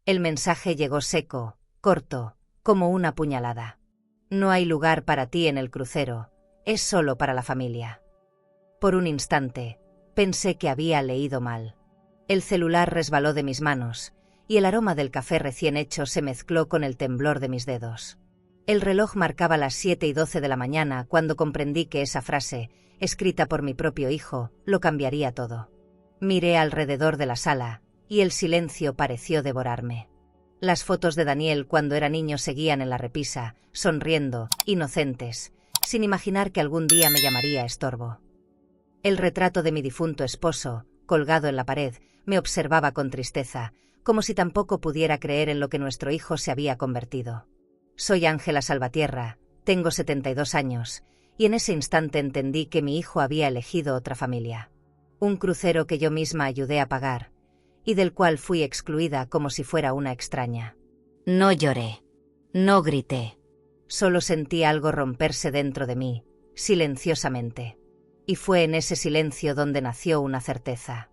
El mensaje llegó seco, corto, como una puñalada. No hay lugar para ti en el crucero, es solo para la familia. Por un instante, pensé que había leído mal. El celular resbaló de mis manos, y el aroma del café recién hecho se mezcló con el temblor de mis dedos. El reloj marcaba las 7:12 de la mañana cuando comprendí que esa frase, escrita por mi propio hijo, lo cambiaría todo. Miré alrededor de la sala, y el silencio pareció devorarme. Las fotos de Daniel cuando era niño seguían en la repisa, sonriendo, inocentes, sin imaginar que algún día me llamaría estorbo. El retrato de mi difunto esposo, colgado en la pared, me observaba con tristeza, como si tampoco pudiera creer en lo que nuestro hijo se había convertido. Soy Ángela Salvatierra, tengo 72 años, y en ese instante entendí que mi hijo había elegido otra familia. Un crucero que yo misma ayudé a pagar, y del cual fui excluida como si fuera una extraña. No lloré, no grité, solo sentí algo romperse dentro de mí, silenciosamente. Y fue en ese silencio donde nació una certeza.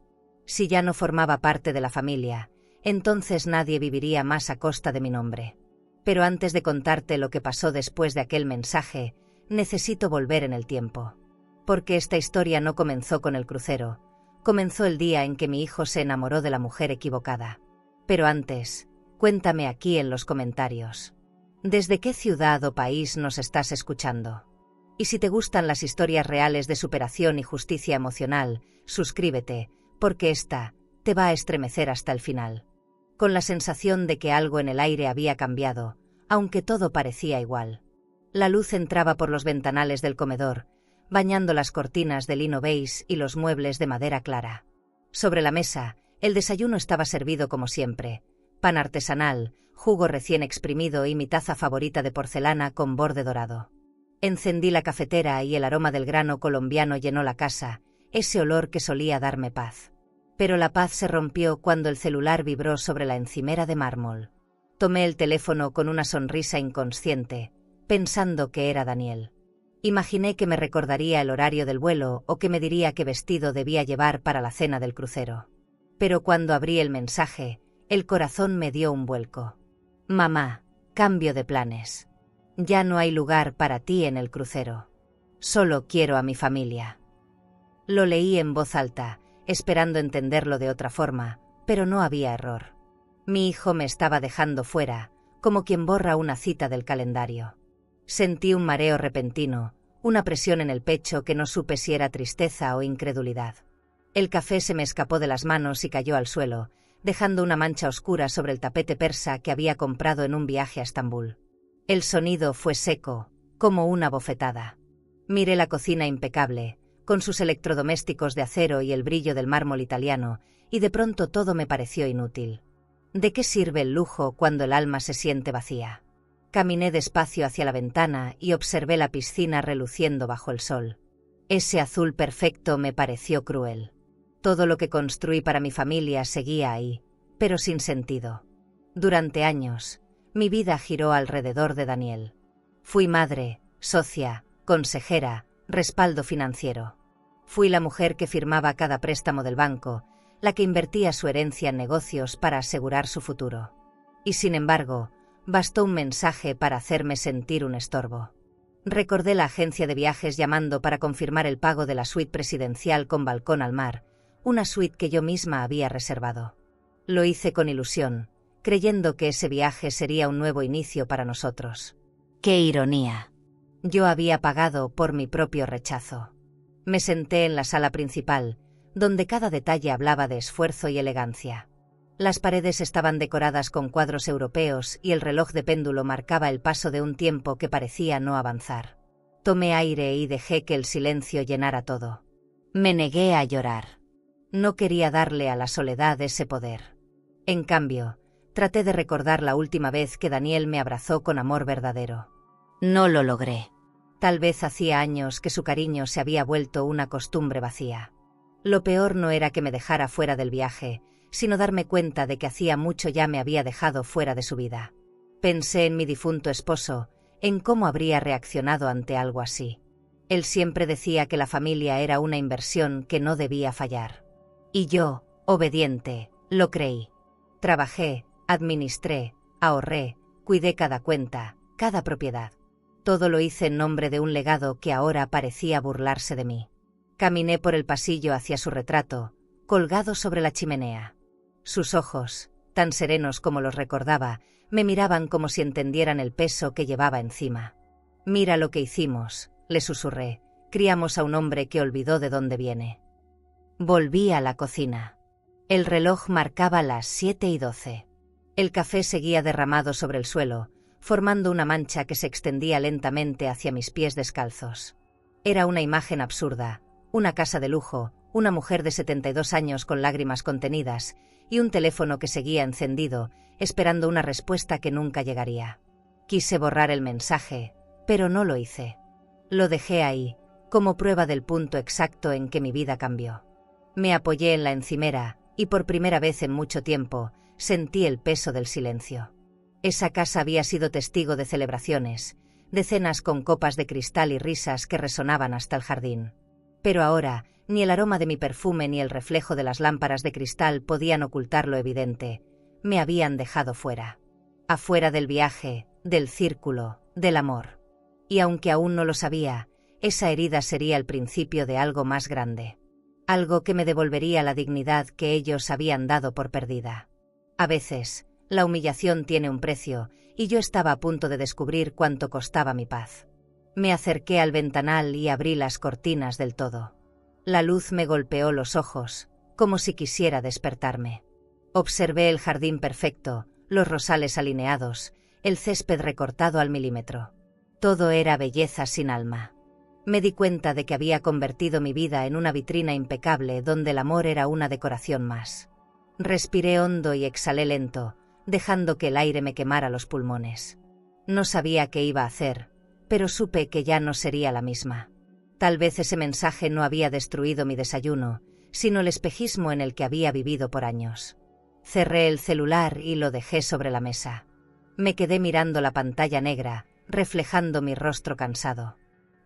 Si ya no formaba parte de la familia, entonces nadie viviría más a costa de mi nombre. Pero antes de contarte lo que pasó después de aquel mensaje, necesito volver en el tiempo. Porque esta historia no comenzó con el crucero, comenzó el día en que mi hijo se enamoró de la mujer equivocada. Pero antes, cuéntame aquí en los comentarios. ¿Desde qué ciudad o país nos estás escuchando? Y si te gustan las historias reales de superación y justicia emocional, suscríbete, porque esta te va a estremecer hasta el final. Con la sensación de que algo en el aire había cambiado, aunque todo parecía igual. La luz entraba por los ventanales del comedor, bañando las cortinas de lino beige y los muebles de madera clara. Sobre la mesa, el desayuno estaba servido como siempre: pan artesanal, jugo recién exprimido y mi taza favorita de porcelana con borde dorado. Encendí la cafetera y el aroma del grano colombiano llenó la casa, ese olor que solía darme paz. Pero la paz se rompió cuando el celular vibró sobre la encimera de mármol. Tomé el teléfono con una sonrisa inconsciente, pensando que era Daniel. Imaginé que me recordaría el horario del vuelo o que me diría qué vestido debía llevar para la cena del crucero. Pero cuando abrí el mensaje, el corazón me dio un vuelco. Mamá, cambio de planes. Ya no hay lugar para ti en el crucero. Solo quiero a mi familia. Lo leí en voz alta, esperando entenderlo de otra forma, pero no había error. Mi hijo me estaba dejando fuera, como quien borra una cita del calendario. Sentí un mareo repentino, una presión en el pecho que no supe si era tristeza o incredulidad. El café se me escapó de las manos y cayó al suelo, dejando una mancha oscura sobre el tapete persa que había comprado en un viaje a Estambul. El sonido fue seco, como una bofetada. Miré la cocina impecable, con sus electrodomésticos de acero y el brillo del mármol italiano, y de pronto todo me pareció inútil. ¿De qué sirve el lujo cuando el alma se siente vacía? Caminé despacio hacia la ventana y observé la piscina reluciendo bajo el sol. Ese azul perfecto me pareció cruel. Todo lo que construí para mi familia seguía ahí, pero sin sentido. Durante años, mi vida giró alrededor de Daniel. Fui madre, socia, consejera, respaldo financiero. Fui la mujer que firmaba cada préstamo del banco, la que invertía su herencia en negocios para asegurar su futuro. Y sin embargo, bastó un mensaje para hacerme sentir un estorbo. Recordé la agencia de viajes llamando para confirmar el pago de la suite presidencial con balcón al mar, una suite que yo misma había reservado. Lo hice con ilusión, creyendo que ese viaje sería un nuevo inicio para nosotros. ¡Qué ironía! Yo había pagado por mi propio rechazo. Me senté en la sala principal, donde cada detalle hablaba de esfuerzo y elegancia. Las paredes estaban decoradas con cuadros europeos y el reloj de péndulo marcaba el paso de un tiempo que parecía no avanzar. Tomé aire y dejé que el silencio llenara todo. Me negué a llorar. No quería darle a la soledad ese poder. En cambio, traté de recordar la última vez que Daniel me abrazó con amor verdadero. No lo logré. Tal vez hacía años que su cariño se había vuelto una costumbre vacía. Lo peor no era que me dejara fuera del viaje, sino darme cuenta de que hacía mucho ya me había dejado fuera de su vida. Pensé en mi difunto esposo, en cómo habría reaccionado ante algo así. Él siempre decía que la familia era una inversión que no debía fallar. Y yo, obediente, lo creí. Trabajé, Administré, ahorré, cuidé cada cuenta, cada propiedad. Todo lo hice en nombre de un legado que ahora parecía burlarse de mí. Caminé por el pasillo hacia su retrato, colgado sobre la chimenea. Sus ojos, tan serenos como los recordaba, me miraban como si entendieran el peso que llevaba encima. «Mira lo que hicimos», le susurré. «Criamos a un hombre que olvidó de dónde viene». Volví a la cocina. El reloj marcaba las 7:12. El café seguía derramado sobre el suelo, formando una mancha que se extendía lentamente hacia mis pies descalzos. Era una imagen absurda, una casa de lujo, una mujer de 72 años con lágrimas contenidas y un teléfono que seguía encendido, esperando una respuesta que nunca llegaría. Quise borrar el mensaje, pero no lo hice. Lo dejé ahí, como prueba del punto exacto en que mi vida cambió. Me apoyé en la encimera y por primera vez en mucho tiempo sentí el peso del silencio. Esa casa había sido testigo de celebraciones, de cenas con copas de cristal y risas que resonaban hasta el jardín. Pero ahora, ni el aroma de mi perfume ni el reflejo de las lámparas de cristal podían ocultar lo evidente. Me habían dejado fuera. Afuera del viaje, del círculo, del amor. Y aunque aún no lo sabía, esa herida sería el principio de algo más grande. Algo que me devolvería la dignidad que ellos habían dado por perdida. A veces, la humillación tiene un precio, y yo estaba a punto de descubrir cuánto costaba mi paz. Me acerqué al ventanal y abrí las cortinas del todo. La luz me golpeó los ojos, como si quisiera despertarme. Observé el jardín perfecto, los rosales alineados, el césped recortado al milímetro. Todo era belleza sin alma. Me di cuenta de que había convertido mi vida en una vitrina impecable donde el amor era una decoración más. Respiré hondo y exhalé lento, dejando que el aire me quemara los pulmones. No sabía qué iba a hacer, pero supe que ya no sería la misma. Tal vez ese mensaje no había destruido mi desayuno, sino el espejismo en el que había vivido por años. Cerré el celular y lo dejé sobre la mesa. Me quedé mirando la pantalla negra, reflejando mi rostro cansado.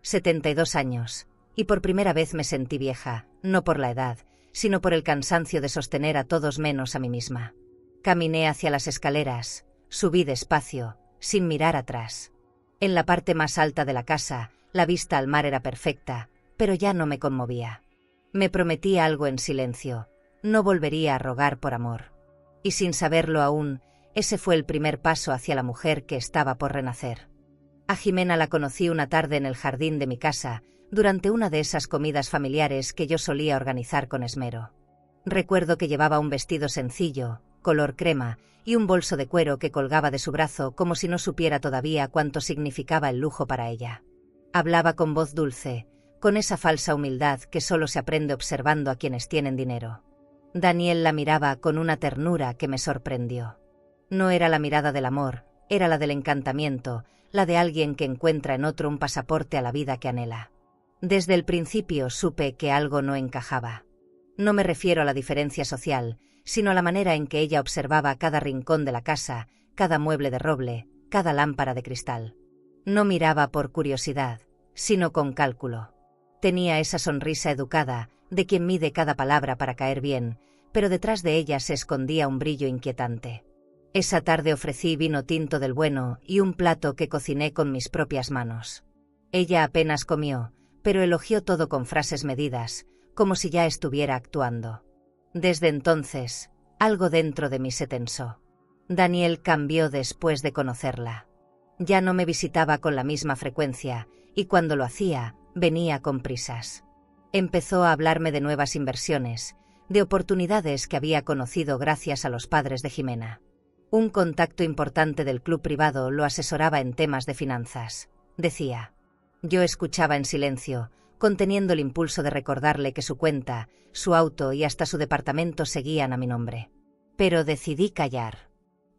72 años, y por primera vez me sentí vieja, no por la edad, sino por el cansancio de sostener a todos menos a mí misma. Caminé hacia las escaleras, subí despacio, sin mirar atrás. En la parte más alta de la casa, la vista al mar era perfecta, pero ya no me conmovía. Me prometí algo en silencio, no volvería a rogar por amor. Y sin saberlo aún, ese fue el primer paso hacia la mujer que estaba por renacer. A Jimena la conocí una tarde en el jardín de mi casa, durante una de esas comidas familiares que yo solía organizar con esmero. Recuerdo que llevaba un vestido sencillo, color crema, y un bolso de cuero que colgaba de su brazo como si no supiera todavía cuánto significaba el lujo para ella. Hablaba con voz dulce, con esa falsa humildad que solo se aprende observando a quienes tienen dinero. Daniel la miraba con una ternura que me sorprendió. No era la mirada del amor, era la del encantamiento, la de alguien que encuentra en otro un pasaporte a la vida que anhela. Desde el principio supe que algo no encajaba. No me refiero a la diferencia social, sino a la manera en que ella observaba cada rincón de la casa, cada mueble de roble, cada lámpara de cristal. No miraba por curiosidad, sino con cálculo. Tenía esa sonrisa educada, de quien mide cada palabra para caer bien, pero detrás de ella se escondía un brillo inquietante. Esa tarde ofrecí vino tinto del bueno y un plato que cociné con mis propias manos. Ella apenas comió, pero elogió todo con frases medidas, como si ya estuviera actuando. Desde entonces, algo dentro de mí se tensó. Daniel cambió después de conocerla. Ya no me visitaba con la misma frecuencia, y cuando lo hacía, venía con prisas. Empezó a hablarme de nuevas inversiones, de oportunidades que había conocido gracias a los padres de Jimena. Un contacto importante del club privado lo asesoraba en temas de finanzas, decía. Yo escuchaba en silencio, conteniendo el impulso de recordarle que su cuenta, su auto y hasta su departamento seguían a mi nombre. Pero decidí callar.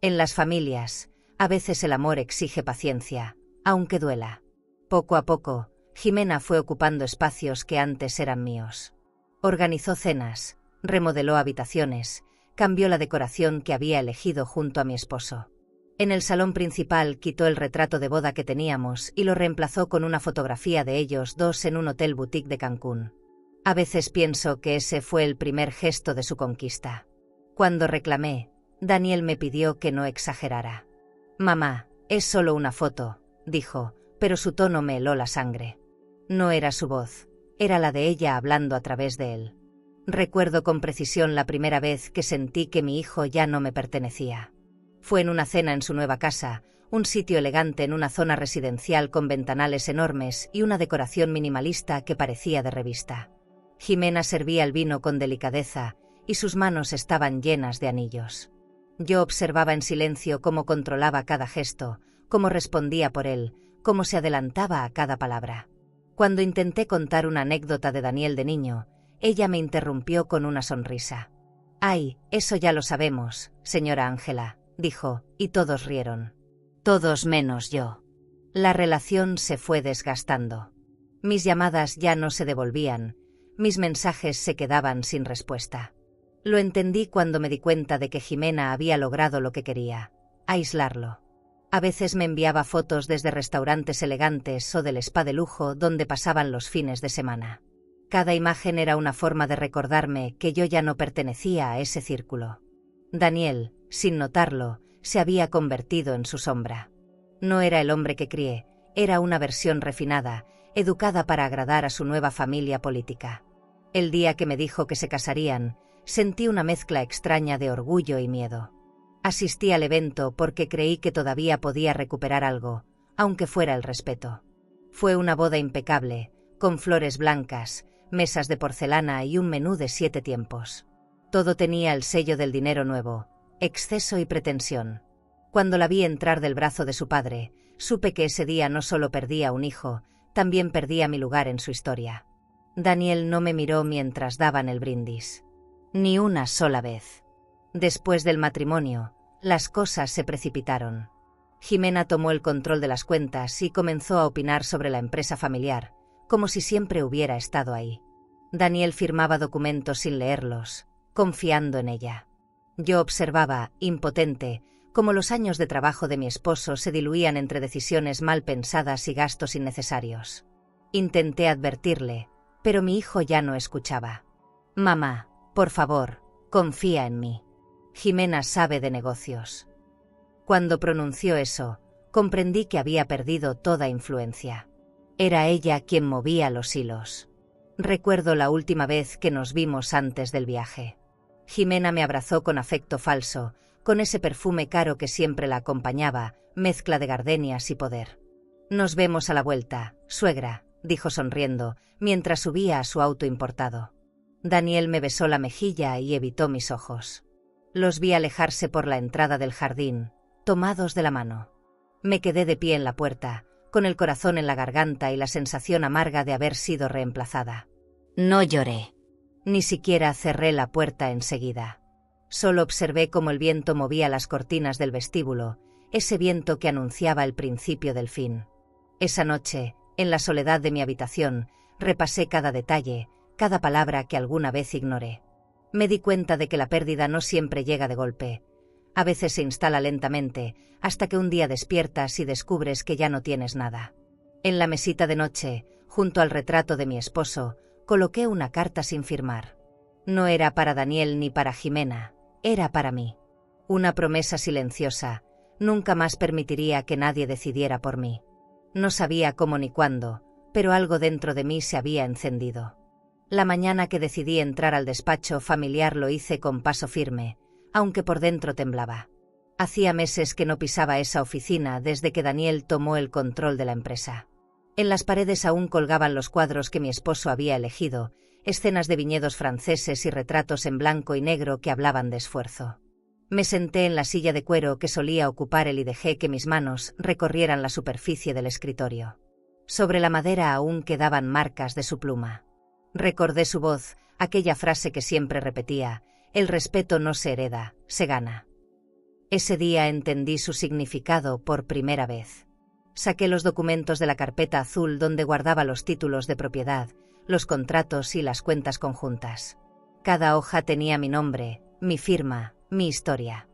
En las familias, a veces el amor exige paciencia, aunque duela. Poco a poco, Jimena fue ocupando espacios que antes eran míos. Organizó cenas, remodeló habitaciones, cambió la decoración que había elegido junto a mi esposo. En el salón principal quitó el retrato de boda que teníamos y lo reemplazó con una fotografía de ellos dos en un hotel boutique de Cancún. A veces pienso que ese fue el primer gesto de su conquista. Cuando reclamé, Daniel me pidió que no exagerara. «Mamá, es solo una foto», dijo, pero su tono me heló la sangre. No era su voz, era la de ella hablando a través de él. Recuerdo con precisión la primera vez que sentí que mi hijo ya no me pertenecía. Fue en una cena en su nueva casa, un sitio elegante en una zona residencial con ventanales enormes y una decoración minimalista que parecía de revista. Jimena servía el vino con delicadeza y sus manos estaban llenas de anillos. Yo observaba en silencio cómo controlaba cada gesto, cómo respondía por él, cómo se adelantaba a cada palabra. Cuando intenté contar una anécdota de Daniel de niño, ella me interrumpió con una sonrisa. «Ay, eso ya lo sabemos, señora Ángela», dijo, y todos rieron. Todos menos yo. La relación se fue desgastando. Mis llamadas ya no se devolvían, mis mensajes se quedaban sin respuesta. Lo entendí cuando me di cuenta de que Jimena había logrado lo que quería: aislarlo. A veces me enviaba fotos desde restaurantes elegantes o del spa de lujo donde pasaban los fines de semana. Cada imagen era una forma de recordarme que yo ya no pertenecía a ese círculo. Daniel, sin notarlo, se había convertido en su sombra. No era el hombre que crié, era una versión refinada, educada para agradar a su nueva familia política. El día que me dijo que se casarían, sentí una mezcla extraña de orgullo y miedo. Asistí al evento porque creí que todavía podía recuperar algo, aunque fuera el respeto. Fue una boda impecable, con flores blancas, mesas de porcelana y un menú de 7 tiempos. Todo tenía el sello del dinero nuevo, exceso y pretensión. Cuando la vi entrar del brazo de su padre, supe que ese día no solo perdía un hijo, también perdía mi lugar en su historia. Daniel no me miró mientras daban el brindis. Ni una sola vez. Después del matrimonio, las cosas se precipitaron. Jimena tomó el control de las cuentas y comenzó a opinar sobre la empresa familiar, como si siempre hubiera estado ahí. Daniel firmaba documentos sin leerlos, confiando en ella. Yo observaba, impotente, cómo los años de trabajo de mi esposo se diluían entre decisiones mal pensadas y gastos innecesarios. Intenté advertirle, pero mi hijo ya no escuchaba. «Mamá, por favor, confía en mí. Jimena sabe de negocios». Cuando pronunció eso, comprendí que había perdido toda influencia. Era ella quien movía los hilos. Recuerdo la última vez que nos vimos antes del viaje. Jimena me abrazó con afecto falso, con ese perfume caro que siempre la acompañaba, mezcla de gardenias y poder. «Nos vemos a la vuelta, suegra», dijo sonriendo, mientras subía a su auto importado. Daniel me besó la mejilla y evitó mis ojos. Los vi alejarse por la entrada del jardín, tomados de la mano. Me quedé de pie en la puerta, con el corazón en la garganta y la sensación amarga de haber sido reemplazada. No lloré. Ni siquiera cerré la puerta enseguida. Solo observé cómo el viento movía las cortinas del vestíbulo, ese viento que anunciaba el principio del fin. Esa noche, en la soledad de mi habitación, repasé cada detalle, cada palabra que alguna vez ignoré. Me di cuenta de que la pérdida no siempre llega de golpe. A veces se instala lentamente, hasta que un día despiertas y descubres que ya no tienes nada. En la mesita de noche, junto al retrato de mi esposo, coloqué una carta sin firmar. No era para Daniel ni para Jimena, era para mí. Una promesa silenciosa: nunca más permitiría que nadie decidiera por mí. No sabía cómo ni cuándo, pero algo dentro de mí se había encendido. La mañana que decidí entrar al despacho familiar lo hice con paso firme, aunque por dentro temblaba. Hacía meses que no pisaba esa oficina desde que Daniel tomó el control de la empresa. En las paredes aún colgaban los cuadros que mi esposo había elegido, escenas de viñedos franceses y retratos en blanco y negro que hablaban de esfuerzo. Me senté en la silla de cuero que solía ocupar él y dejé que mis manos recorrieran la superficie del escritorio. Sobre la madera aún quedaban marcas de su pluma. Recordé su voz, aquella frase que siempre repetía: «El respeto no se hereda, se gana». Ese día entendí su significado por primera vez. Saqué los documentos de la carpeta azul donde guardaba los títulos de propiedad, los contratos y las cuentas conjuntas. Cada hoja tenía mi nombre, mi firma, mi historia.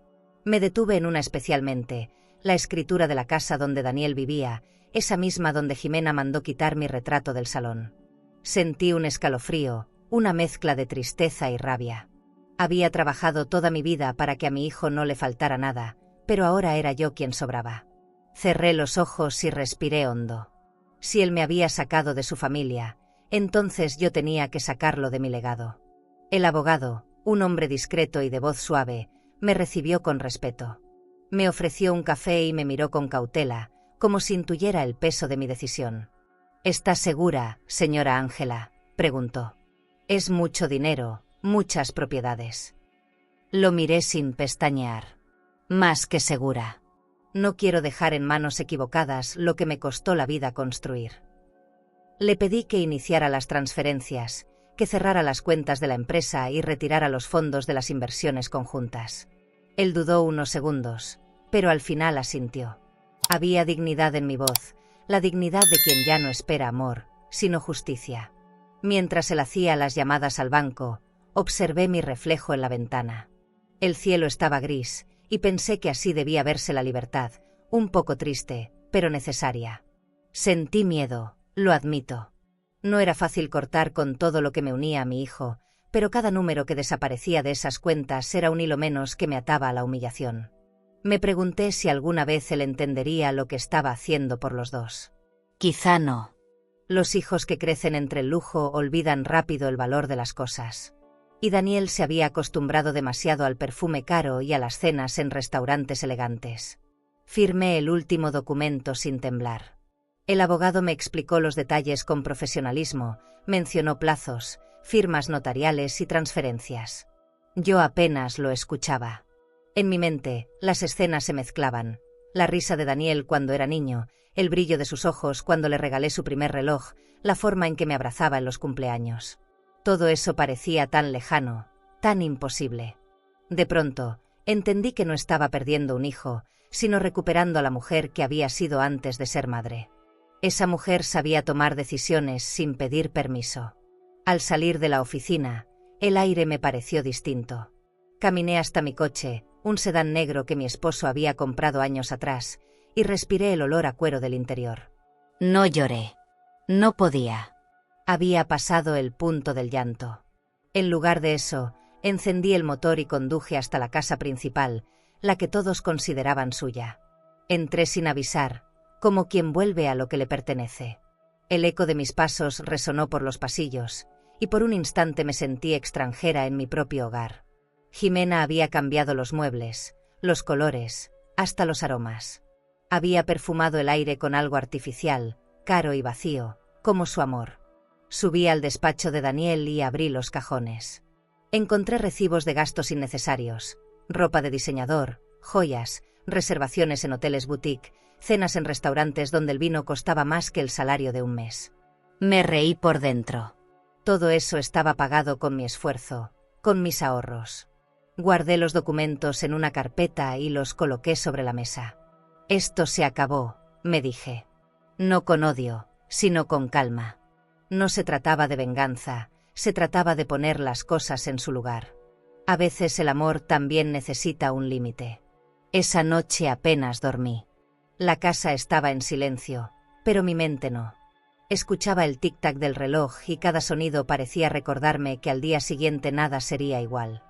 Me detuve en una especialmente, la escritura de la casa donde Daniel vivía, esa misma donde Jimena mandó quitar mi retrato del salón. Sentí un escalofrío, una mezcla de tristeza y rabia. Había trabajado toda mi vida para que a mi hijo no le faltara nada, pero ahora era yo quien sobraba. Cerré los ojos y respiré hondo. Si él me había sacado de su familia, entonces yo tenía que sacarlo de mi legado. El abogado, un hombre discreto y de voz suave, me recibió con respeto. Me ofreció un café y me miró con cautela, como si intuyera el peso de mi decisión. ¿Está segura, señora Ángela?, preguntó. Es mucho dinero, muchas propiedades. Lo miré sin pestañear. Más que segura. No quiero dejar en manos equivocadas lo que me costó la vida construir. Le pedí que iniciara las transferencias, que cerrara las cuentas de la empresa y retirara los fondos de las inversiones conjuntas. Él dudó unos segundos, pero al final asintió. Había dignidad en mi voz, la dignidad de quien ya no espera amor, sino justicia. Mientras él hacía las llamadas al banco, observé mi reflejo en la ventana. El cielo estaba gris, y pensé que así debía verse la libertad, un poco triste, pero necesaria. Sentí miedo, lo admito. No era fácil cortar con todo lo que me unía a mi hijo, pero cada número que desaparecía de esas cuentas era un hilo menos que me ataba a la humillación. Me pregunté si alguna vez él entendería lo que estaba haciendo por los dos. Quizá no. Los hijos que crecen entre el lujo olvidan rápido el valor de las cosas. Y Daniel se había acostumbrado demasiado al perfume caro y a las cenas en restaurantes elegantes. Firmé el último documento sin temblar. El abogado me explicó los detalles con profesionalismo, mencionó plazos, firmas notariales y transferencias. Yo apenas lo escuchaba. En mi mente, las escenas se mezclaban. La risa de Daniel cuando era niño, el brillo de sus ojos cuando le regalé su primer reloj, la forma en que me abrazaba en los cumpleaños. Todo eso parecía tan lejano, tan imposible. De pronto, entendí que no estaba perdiendo un hijo, sino recuperando a la mujer que había sido antes de ser madre. Esa mujer sabía tomar decisiones sin pedir permiso. Al salir de la oficina, el aire me pareció distinto. Caminé hasta mi coche, un sedán negro que mi esposo había comprado años atrás, y respiré el olor a cuero del interior. No lloré. No podía. Había pasado el punto del llanto. En lugar de eso, encendí el motor y conduje hasta la casa principal, la que todos consideraban suya. Entré sin avisar, como quien vuelve a lo que le pertenece. El eco de mis pasos resonó por los pasillos, y por un instante me sentí extranjera en mi propio hogar. Jimena había cambiado los muebles, los colores, hasta los aromas. Había perfumado el aire con algo artificial, caro y vacío, como su amor. Subí al despacho de Daniel y abrí los cajones. Encontré recibos de gastos innecesarios, ropa de diseñador, joyas, reservaciones en hoteles boutique, cenas en restaurantes donde el vino costaba más que el salario de un mes. Me reí por dentro. Todo eso estaba pagado con mi esfuerzo, con mis ahorros. Guardé los documentos en una carpeta y los coloqué sobre la mesa. Esto se acabó, me dije. No con odio, sino con calma. No se trataba de venganza, se trataba de poner las cosas en su lugar. A veces el amor también necesita un límite. Esa noche apenas dormí. La casa estaba en silencio, pero mi mente no. Escuchaba el tic-tac del reloj y cada sonido parecía recordarme que al día siguiente nada sería igual.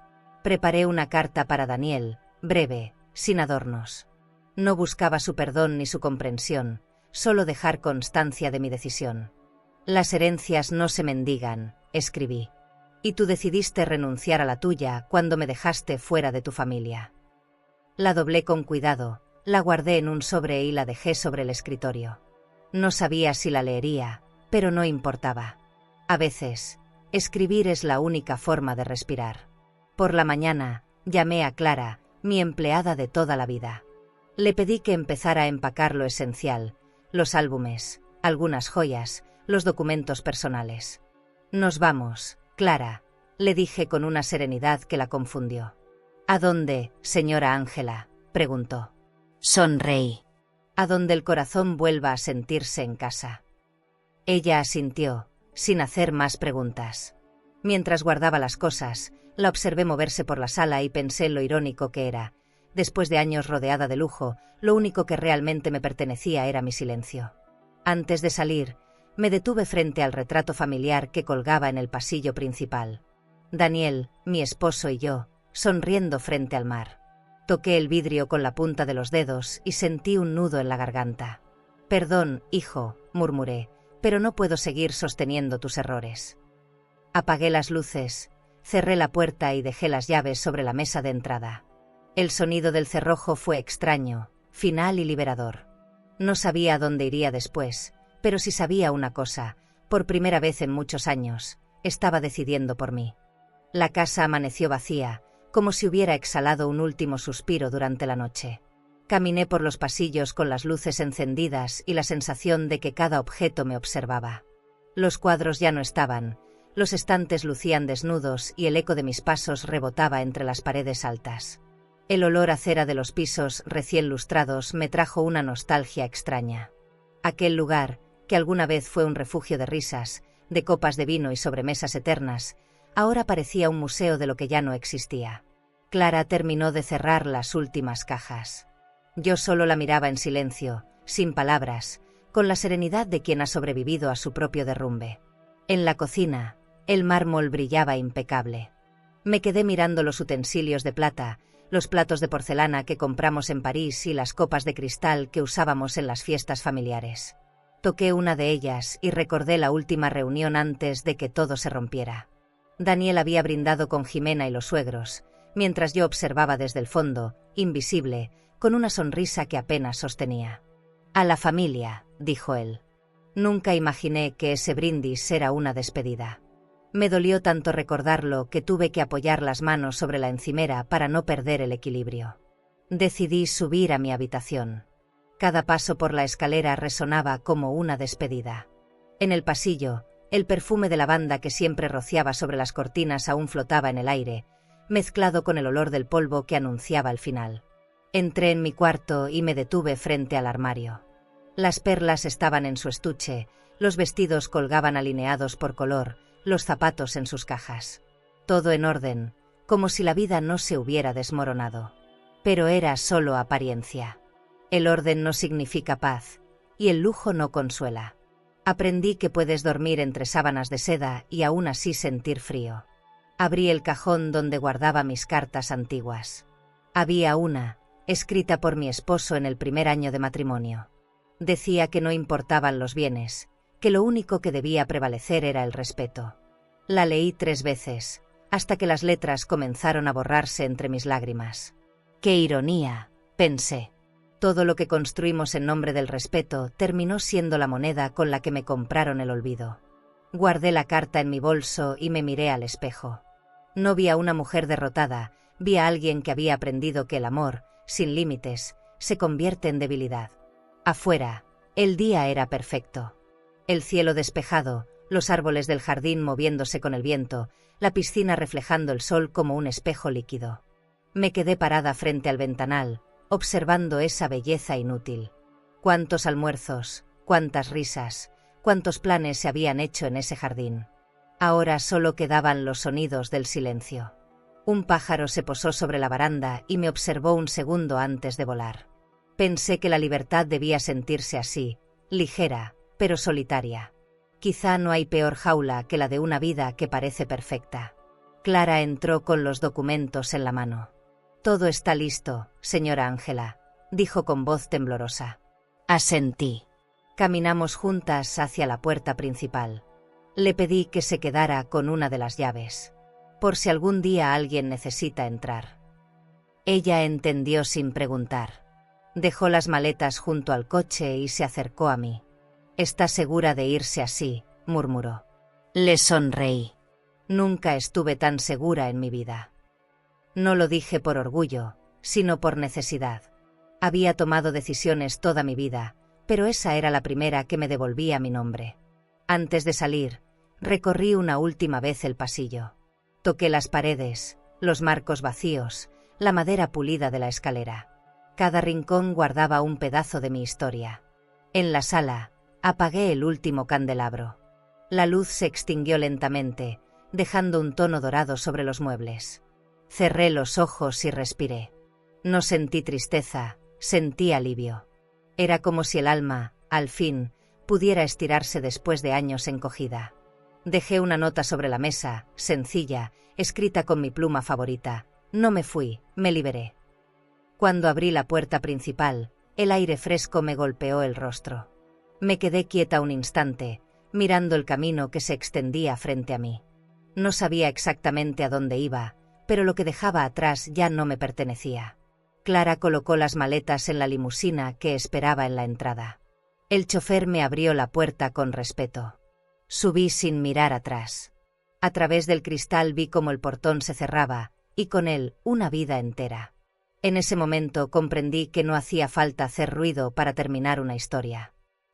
Preparé una carta para Daniel, breve, sin adornos. No buscaba su perdón ni su comprensión, solo dejar constancia de mi decisión. Las herencias no se mendigan, escribí. Y tú decidiste renunciar a la tuya cuando me dejaste fuera de tu familia. La doblé con cuidado, la guardé en un sobre y la dejé sobre el escritorio. No sabía si la leería, pero no importaba. A veces, escribir es la única forma de respirar. Por la mañana, llamé a Clara, mi empleada de toda la vida. Le pedí que empezara a empacar lo esencial, los álbumes, algunas joyas, los documentos personales. Nos vamos, Clara, le dije con una serenidad que la confundió. ¿A dónde, señora Ángela?, preguntó. Sonreí. A donde el corazón vuelva a sentirse en casa. Ella asintió, sin hacer más preguntas. Mientras guardaba las cosas, la observé moverse por la sala y pensé en lo irónico que era. Después de años rodeada de lujo, lo único que realmente me pertenecía era mi silencio. Antes de salir, me detuve frente al retrato familiar que colgaba en el pasillo principal. Daniel, mi esposo y yo, sonriendo frente al mar. Toqué el vidrio con la punta de los dedos y sentí un nudo en la garganta. «Perdón, hijo», murmuré, «pero no puedo seguir sosteniendo tus errores». Apagué las luces, cerré la puerta y dejé las llaves sobre la mesa de entrada. El sonido del cerrojo fue extraño, final y liberador. No sabía a dónde iría después, pero sí sabía una cosa: por primera vez en muchos años, estaba decidiendo por mí. La casa amaneció vacía, como si hubiera exhalado un último suspiro durante la noche. Caminé por los pasillos con las luces encendidas y la sensación de que cada objeto me observaba. Los cuadros ya no estaban, los estantes lucían desnudos y el eco de mis pasos rebotaba entre las paredes altas. El olor a cera de los pisos recién lustrados me trajo una nostalgia extraña. Aquel lugar, que alguna vez fue un refugio de risas, de copas de vino y sobremesas eternas, ahora parecía un museo de lo que ya no existía. Clara terminó de cerrar las últimas cajas. Yo solo la miraba en silencio, sin palabras, con la serenidad de quien ha sobrevivido a su propio derrumbe. En la cocina, el mármol brillaba impecable. Me quedé mirando los utensilios de plata, los platos de porcelana que compramos en París y las copas de cristal que usábamos en las fiestas familiares. Toqué una de ellas y recordé la última reunión antes de que todo se rompiera. Daniel había brindado con Jimena y los suegros, mientras yo observaba desde el fondo, invisible, con una sonrisa que apenas sostenía. «A la familia», dijo él. Nunca imaginé que ese brindis era una despedida. Me dolió tanto recordarlo que tuve que apoyar las manos sobre la encimera para no perder el equilibrio. Decidí subir a mi habitación. Cada paso por la escalera resonaba como una despedida. En el pasillo, el perfume de lavanda que siempre rociaba sobre las cortinas aún flotaba en el aire, mezclado con el olor del polvo que anunciaba el final. Entré en mi cuarto y me detuve frente al armario. Las perlas estaban en su estuche, los vestidos colgaban alineados por color, los zapatos en sus cajas. Todo en orden, como si la vida no se hubiera desmoronado. Pero era solo apariencia. El orden no significa paz, y el lujo no consuela. Aprendí que puedes dormir entre sábanas de seda y aún así sentir frío. Abrí el cajón donde guardaba mis cartas antiguas. Había una, escrita por mi esposo en el primer año de matrimonio. Decía que no importaban los bienes, que lo único que debía prevalecer era el respeto. La leí 3 veces, hasta que las letras comenzaron a borrarse entre mis lágrimas. ¡Qué ironía!, pensé. Todo lo que construimos en nombre del respeto terminó siendo la moneda con la que me compraron el olvido. Guardé la carta en mi bolso y me miré al espejo. No vi a una mujer derrotada, vi a alguien que había aprendido que el amor, sin límites, se convierte en debilidad. Afuera, el día era perfecto. El cielo despejado, los árboles del jardín moviéndose con el viento, la piscina reflejando el sol como un espejo líquido. Me quedé parada frente al ventanal, observando esa belleza inútil. Cuántos almuerzos, cuántas risas, cuántos planes se habían hecho en ese jardín. Ahora solo quedaban los sonidos del silencio. Un pájaro se posó sobre la baranda y me observó un segundo antes de volar. Pensé que la libertad debía sentirse así, ligera, pero solitaria. Quizá no hay peor jaula que la de una vida que parece perfecta. Clara entró con los documentos en la mano. «Todo está listo, señora Ángela», dijo con voz temblorosa. Asentí. Caminamos juntas hacia la puerta principal. Le pedí que se quedara con una de las llaves, por si algún día alguien necesita entrar. Ella entendió sin preguntar. Dejó las maletas junto al coche y se acercó a mí. «¿Está segura de irse así?», murmuró. Le sonreí. Nunca estuve tan segura en mi vida. No lo dije por orgullo, sino por necesidad. Había tomado decisiones toda mi vida, pero esa era la primera que me devolvía mi nombre. Antes de salir, recorrí una última vez el pasillo. Toqué las paredes, los marcos vacíos, la madera pulida de la escalera. Cada rincón guardaba un pedazo de mi historia. En la sala, apagué el último candelabro. La luz se extinguió lentamente, dejando un tono dorado sobre los muebles. Cerré los ojos y respiré. No sentí tristeza, sentí alivio. Era como si el alma, al fin, pudiera estirarse después de años encogida. Dejé una nota sobre la mesa, sencilla, escrita con mi pluma favorita. No me fui, me liberé. Cuando abrí la puerta principal, el aire fresco me golpeó el rostro. Me quedé quieta un instante, mirando el camino que se extendía frente a mí. No sabía exactamente a dónde iba, pero lo que dejaba atrás ya no me pertenecía. Clara colocó las maletas en la limusina que esperaba en la entrada. El chofer me abrió la puerta con respeto. Subí sin mirar atrás. A través del cristal vi cómo el portón se cerraba, y con él una vida entera. En ese momento comprendí que no hacía falta hacer ruido para terminar una historia.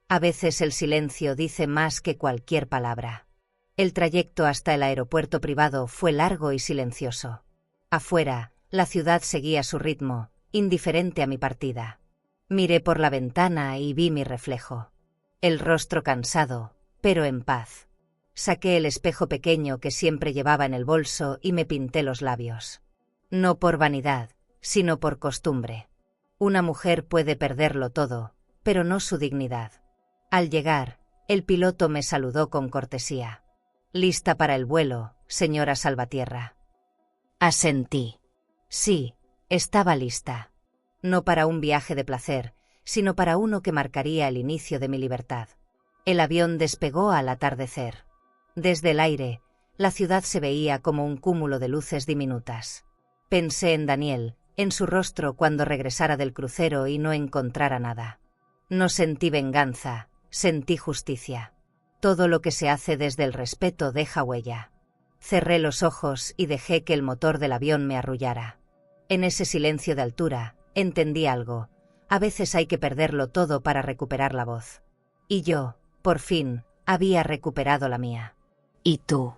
A veces el silencio dice más que cualquier palabra. El trayecto hasta el aeropuerto privado fue largo y silencioso. Afuera, la ciudad seguía su ritmo, indiferente a mi partida. Miré por la ventana y vi mi reflejo. El rostro cansado, pero en paz. Saqué el espejo pequeño que siempre llevaba en el bolso y me pinté los labios. No por vanidad, sino por costumbre. Una mujer puede perderlo todo, pero no su dignidad. Al llegar, el piloto me saludó con cortesía. «¿Lista para el vuelo, señora Salvatierra?» Asentí. Sí, estaba lista. No para un viaje de placer, sino para uno que marcaría el inicio de mi libertad. El avión despegó al atardecer. Desde el aire, la ciudad se veía como un cúmulo de luces diminutas. Pensé en Daniel, en su rostro cuando regresara del crucero y no encontrara nada. No sentí venganza, sentí justicia. Todo lo que se hace desde el respeto deja huella. Cerré los ojos y dejé que el motor del avión me arrullara. En ese silencio de altura, entendí algo. A veces hay que perderlo todo para recuperar la voz. Y yo, por fin, había recuperado la mía. ¿Y tú?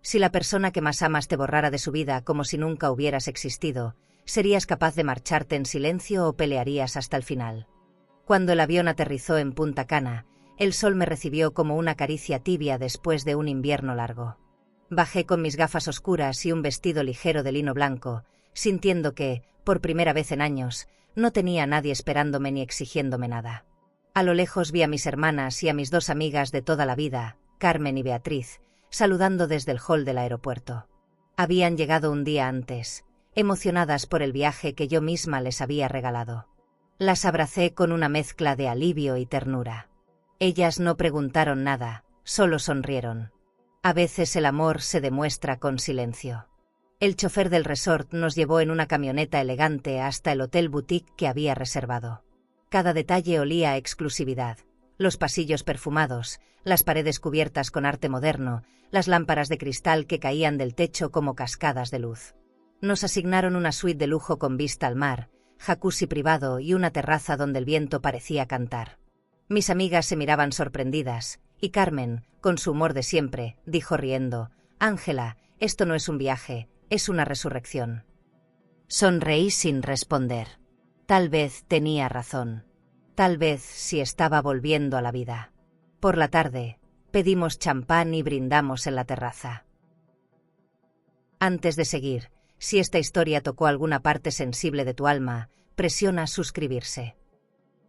Si la persona que más amas te borrara de su vida como si nunca hubieras existido, ¿serías capaz de marcharte en silencio o pelearías hasta el final? Cuando el avión aterrizó en Punta Cana, el sol me recibió como una caricia tibia después de un invierno largo. Bajé con mis gafas oscuras y un vestido ligero de lino blanco, sintiendo que, por primera vez en años, no tenía a nadie esperándome ni exigiéndome nada. A lo lejos vi a mis hermanas y a mis dos amigas de toda la vida, Carmen y Beatriz, saludando desde el hall del aeropuerto. Habían llegado un día antes, emocionadas por el viaje que yo misma les había regalado. Las abracé con una mezcla de alivio y ternura. Ellas no preguntaron nada, solo sonrieron. A veces el amor se demuestra con silencio. El chofer del resort nos llevó en una camioneta elegante hasta el hotel boutique que había reservado. Cada detalle olía a exclusividad. Los pasillos perfumados, las paredes cubiertas con arte moderno, las lámparas de cristal que caían del techo como cascadas de luz. Nos asignaron una suite de lujo con vista al mar, jacuzzi privado y una terraza donde el viento parecía cantar. Mis amigas se miraban sorprendidas, y Carmen, con su humor de siempre, dijo riendo: «Ángela, esto no es un viaje, es una resurrección». Sonreí sin responder. Tal vez tenía razón. Tal vez sí estaba volviendo a la vida. Por la tarde, pedimos champán y brindamos en la terraza. Antes de seguir, si esta historia tocó alguna parte sensible de tu alma, presiona suscribirse.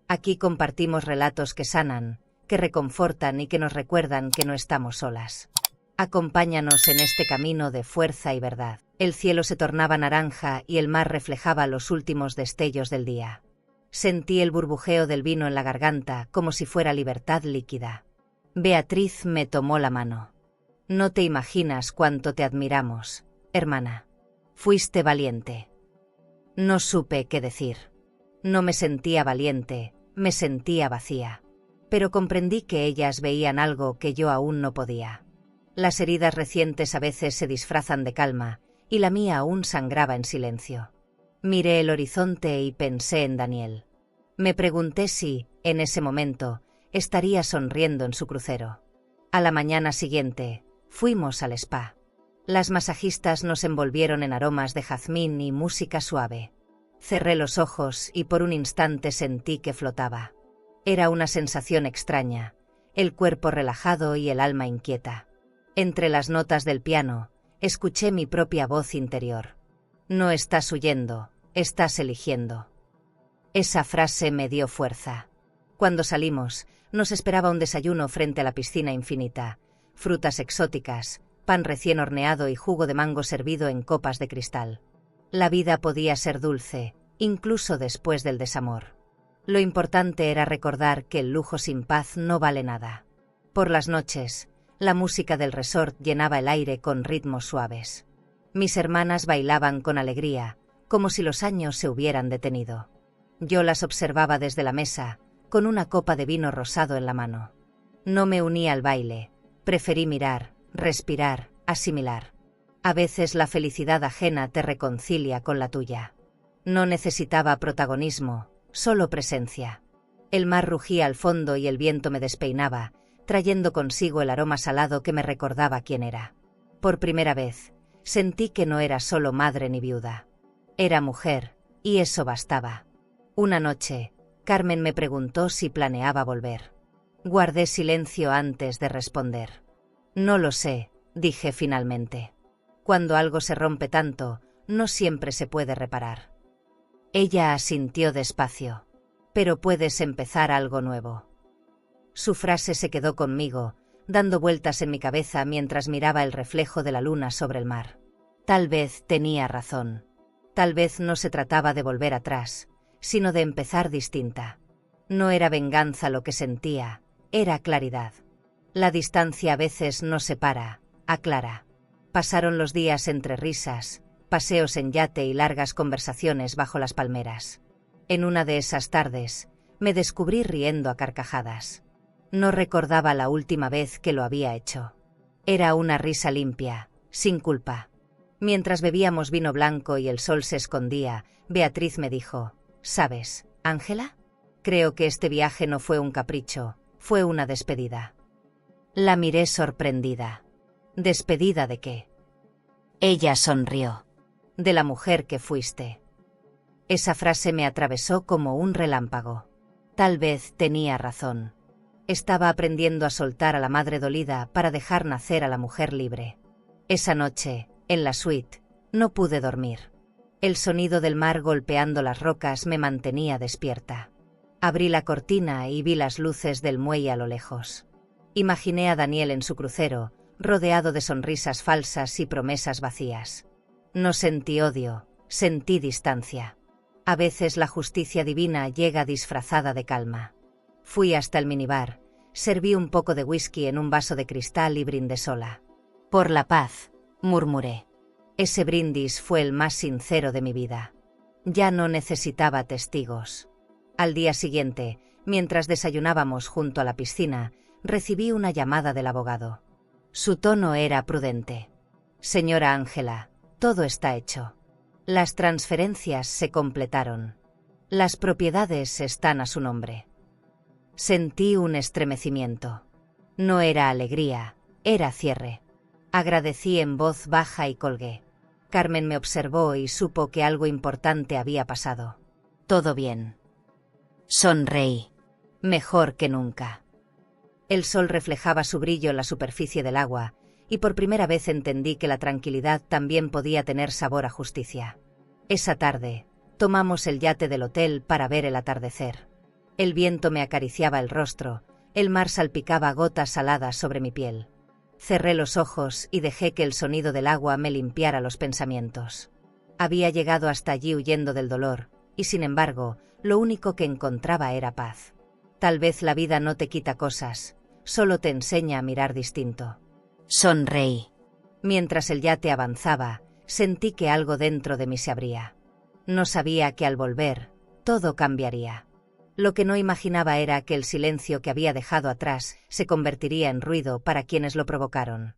Aquí compartimos relatos que sanan, que reconfortan y que nos recuerdan que no estamos solas. Acompáñanos en este camino de fuerza y verdad. El cielo se tornaba naranja y el mar reflejaba los últimos destellos del día. Sentí el burbujeo del vino en la garganta como si fuera libertad líquida. Beatriz me tomó la mano. «No te imaginas cuánto te admiramos, hermana. Fuiste valiente». No supe qué decir. No me sentía valiente, me sentía vacía. Pero comprendí que ellas veían algo que yo aún no podía. Las heridas recientes a veces se disfrazan de calma, y la mía aún sangraba en silencio. Miré el horizonte y pensé en Daniel. Me pregunté si, en ese momento, estaría sonriendo en su crucero. A la mañana siguiente, fuimos al spa. Las masajistas nos envolvieron en aromas de jazmín y música suave. Cerré los ojos y por un instante sentí que flotaba. Era una sensación extraña, el cuerpo relajado y el alma inquieta. Entre las notas del piano, escuché mi propia voz interior. No estás huyendo, estás eligiendo. Esa frase me dio fuerza. Cuando salimos, nos esperaba un desayuno frente a la piscina infinita. frutas exóticas, pan recién horneado y jugo de mango servido en copas de cristal. La vida podía ser dulce, incluso después del desamor. Lo importante era recordar que el lujo sin paz no vale nada. Por las noches, la música del resort llenaba el aire con ritmos suaves. Mis hermanas bailaban con alegría, como si los años se hubieran detenido. Yo las observaba desde la mesa, con una copa de vino rosado en la mano. No me uní al baile, preferí mirar, respirar, asimilar. A veces la felicidad ajena te reconcilia con la tuya. No necesitaba protagonismo, solo presencia. El mar rugía al fondo y el viento me despeinaba, trayendo consigo el aroma salado que me recordaba quién era. Por primera vez, sentí que no era solo madre ni viuda. Era mujer, y eso bastaba. Una noche, Carmen me preguntó si planeaba volver. Guardé silencio antes de responder. No lo sé, dije finalmente. Cuando algo se rompe tanto, no siempre se puede reparar. Ella asintió despacio. Pero puedes empezar algo nuevo. Su frase se quedó conmigo, dando vueltas en mi cabeza mientras miraba el reflejo de la luna sobre el mar. Tal vez tenía razón. Tal vez no se trataba de volver atrás, sino de empezar distinta. No era venganza lo que sentía, era claridad. La distancia a veces no separa, aclara. Pasaron los días entre risas, paseos en yate y largas conversaciones bajo las palmeras. En una de esas tardes, me descubrí riendo a carcajadas. No recordaba la última vez que lo había hecho. Era una risa limpia, sin culpa. Mientras bebíamos vino blanco y el sol se escondía, Beatriz me dijo: ¿Sabes, Ángela? Creo que este viaje no fue un capricho, fue una despedida. La miré sorprendida. ¿Despedida de qué? Ella sonrió. De la mujer que fuiste. Esa frase me atravesó como un relámpago. Tal vez tenía razón. Estaba aprendiendo a soltar a la madre dolida para dejar nacer a la mujer libre. Esa noche, en la suite, no pude dormir. El sonido del mar golpeando las rocas me mantenía despierta. Abrí la cortina y vi las luces del muelle a lo lejos. Imaginé a Daniel en su crucero, rodeado de sonrisas falsas y promesas vacías. No sentí odio, sentí distancia. A veces la justicia divina llega disfrazada de calma. Fui hasta el minibar, serví un poco de whisky en un vaso de cristal y brindé sola. Por la paz, murmuré. Ese brindis fue el más sincero de mi vida. Ya no necesitaba testigos. Al día siguiente, mientras desayunábamos junto a la piscina, recibí una llamada del abogado. Su tono era prudente. Señora Ángela, todo está hecho. Las transferencias se completaron. Las propiedades están a su nombre. Sentí un estremecimiento. No era alegría, era cierre. Agradecí en voz baja y colgué. Carmen me observó y supo que algo importante había pasado. Todo bien. Sonreí. Mejor que nunca. El sol reflejaba su brillo en la superficie del agua, y por primera vez entendí que la tranquilidad también podía tener sabor a justicia. Esa tarde, tomamos el yate del hotel para ver el atardecer. El viento me acariciaba el rostro, el mar salpicaba gotas saladas sobre mi piel. Cerré los ojos y dejé que el sonido del agua me limpiara los pensamientos. Había llegado hasta allí huyendo del dolor, y sin embargo, lo único que encontraba era paz. Tal vez la vida no te quita cosas, solo te enseña a mirar distinto. Sonreí. Mientras el yate avanzaba, sentí que algo dentro de mí se abría. No sabía que al volver, todo cambiaría. Lo que no imaginaba era que el silencio que había dejado atrás se convertiría en ruido para quienes lo provocaron.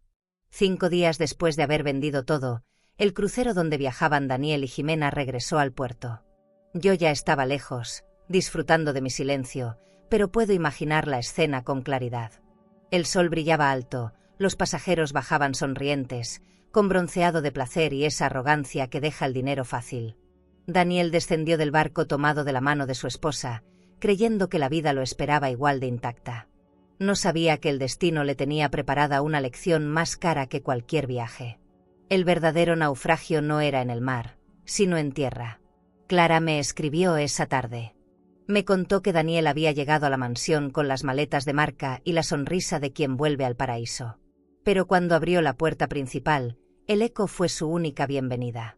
5 días después de haber vendido todo, el crucero donde viajaban Daniel y Jimena regresó al puerto. Yo ya estaba lejos, disfrutando de mi silencio, pero puedo imaginar la escena con claridad. El sol brillaba alto, los pasajeros bajaban sonrientes, con bronceado de placer y esa arrogancia que deja el dinero fácil. Daniel descendió del barco tomado de la mano de su esposa, creyendo que la vida lo esperaba igual de intacta. No sabía que el destino le tenía preparada una lección más cara que cualquier viaje. El verdadero naufragio no era en el mar, sino en tierra. Clara me escribió esa tarde. Me contó que Daniel había llegado a la mansión con las maletas de marca y la sonrisa de quien vuelve al paraíso. Pero cuando abrió la puerta principal, el eco fue su única bienvenida.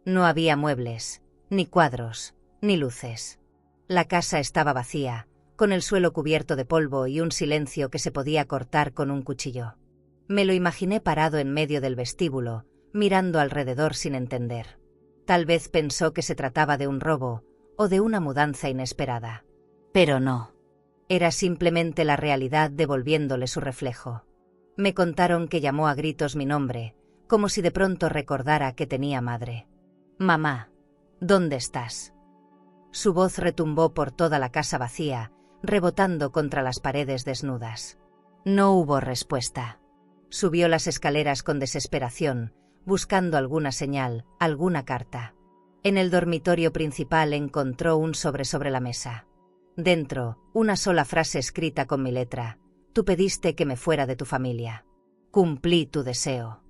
No había muebles, ni cuadros, ni luces. La casa estaba vacía, con el suelo cubierto de polvo y un silencio que se podía cortar con un cuchillo. Me lo imaginé parado en medio del vestíbulo, mirando alrededor sin entender. Tal vez pensó que se trataba de un robo o de una mudanza inesperada. Pero no. Era simplemente la realidad devolviéndole su reflejo. Me contaron que llamó a gritos mi nombre, como si de pronto recordara que tenía madre. «Mamá, ¿dónde estás?». Su voz retumbó por toda la casa vacía, rebotando contra las paredes desnudas. No hubo respuesta. Subió las escaleras con desesperación, buscando alguna señal, alguna carta. En el dormitorio principal encontró un sobre la mesa. Dentro, una sola frase escrita con mi letra: «Tú pediste que me fuera de tu familia. Cumplí tu deseo».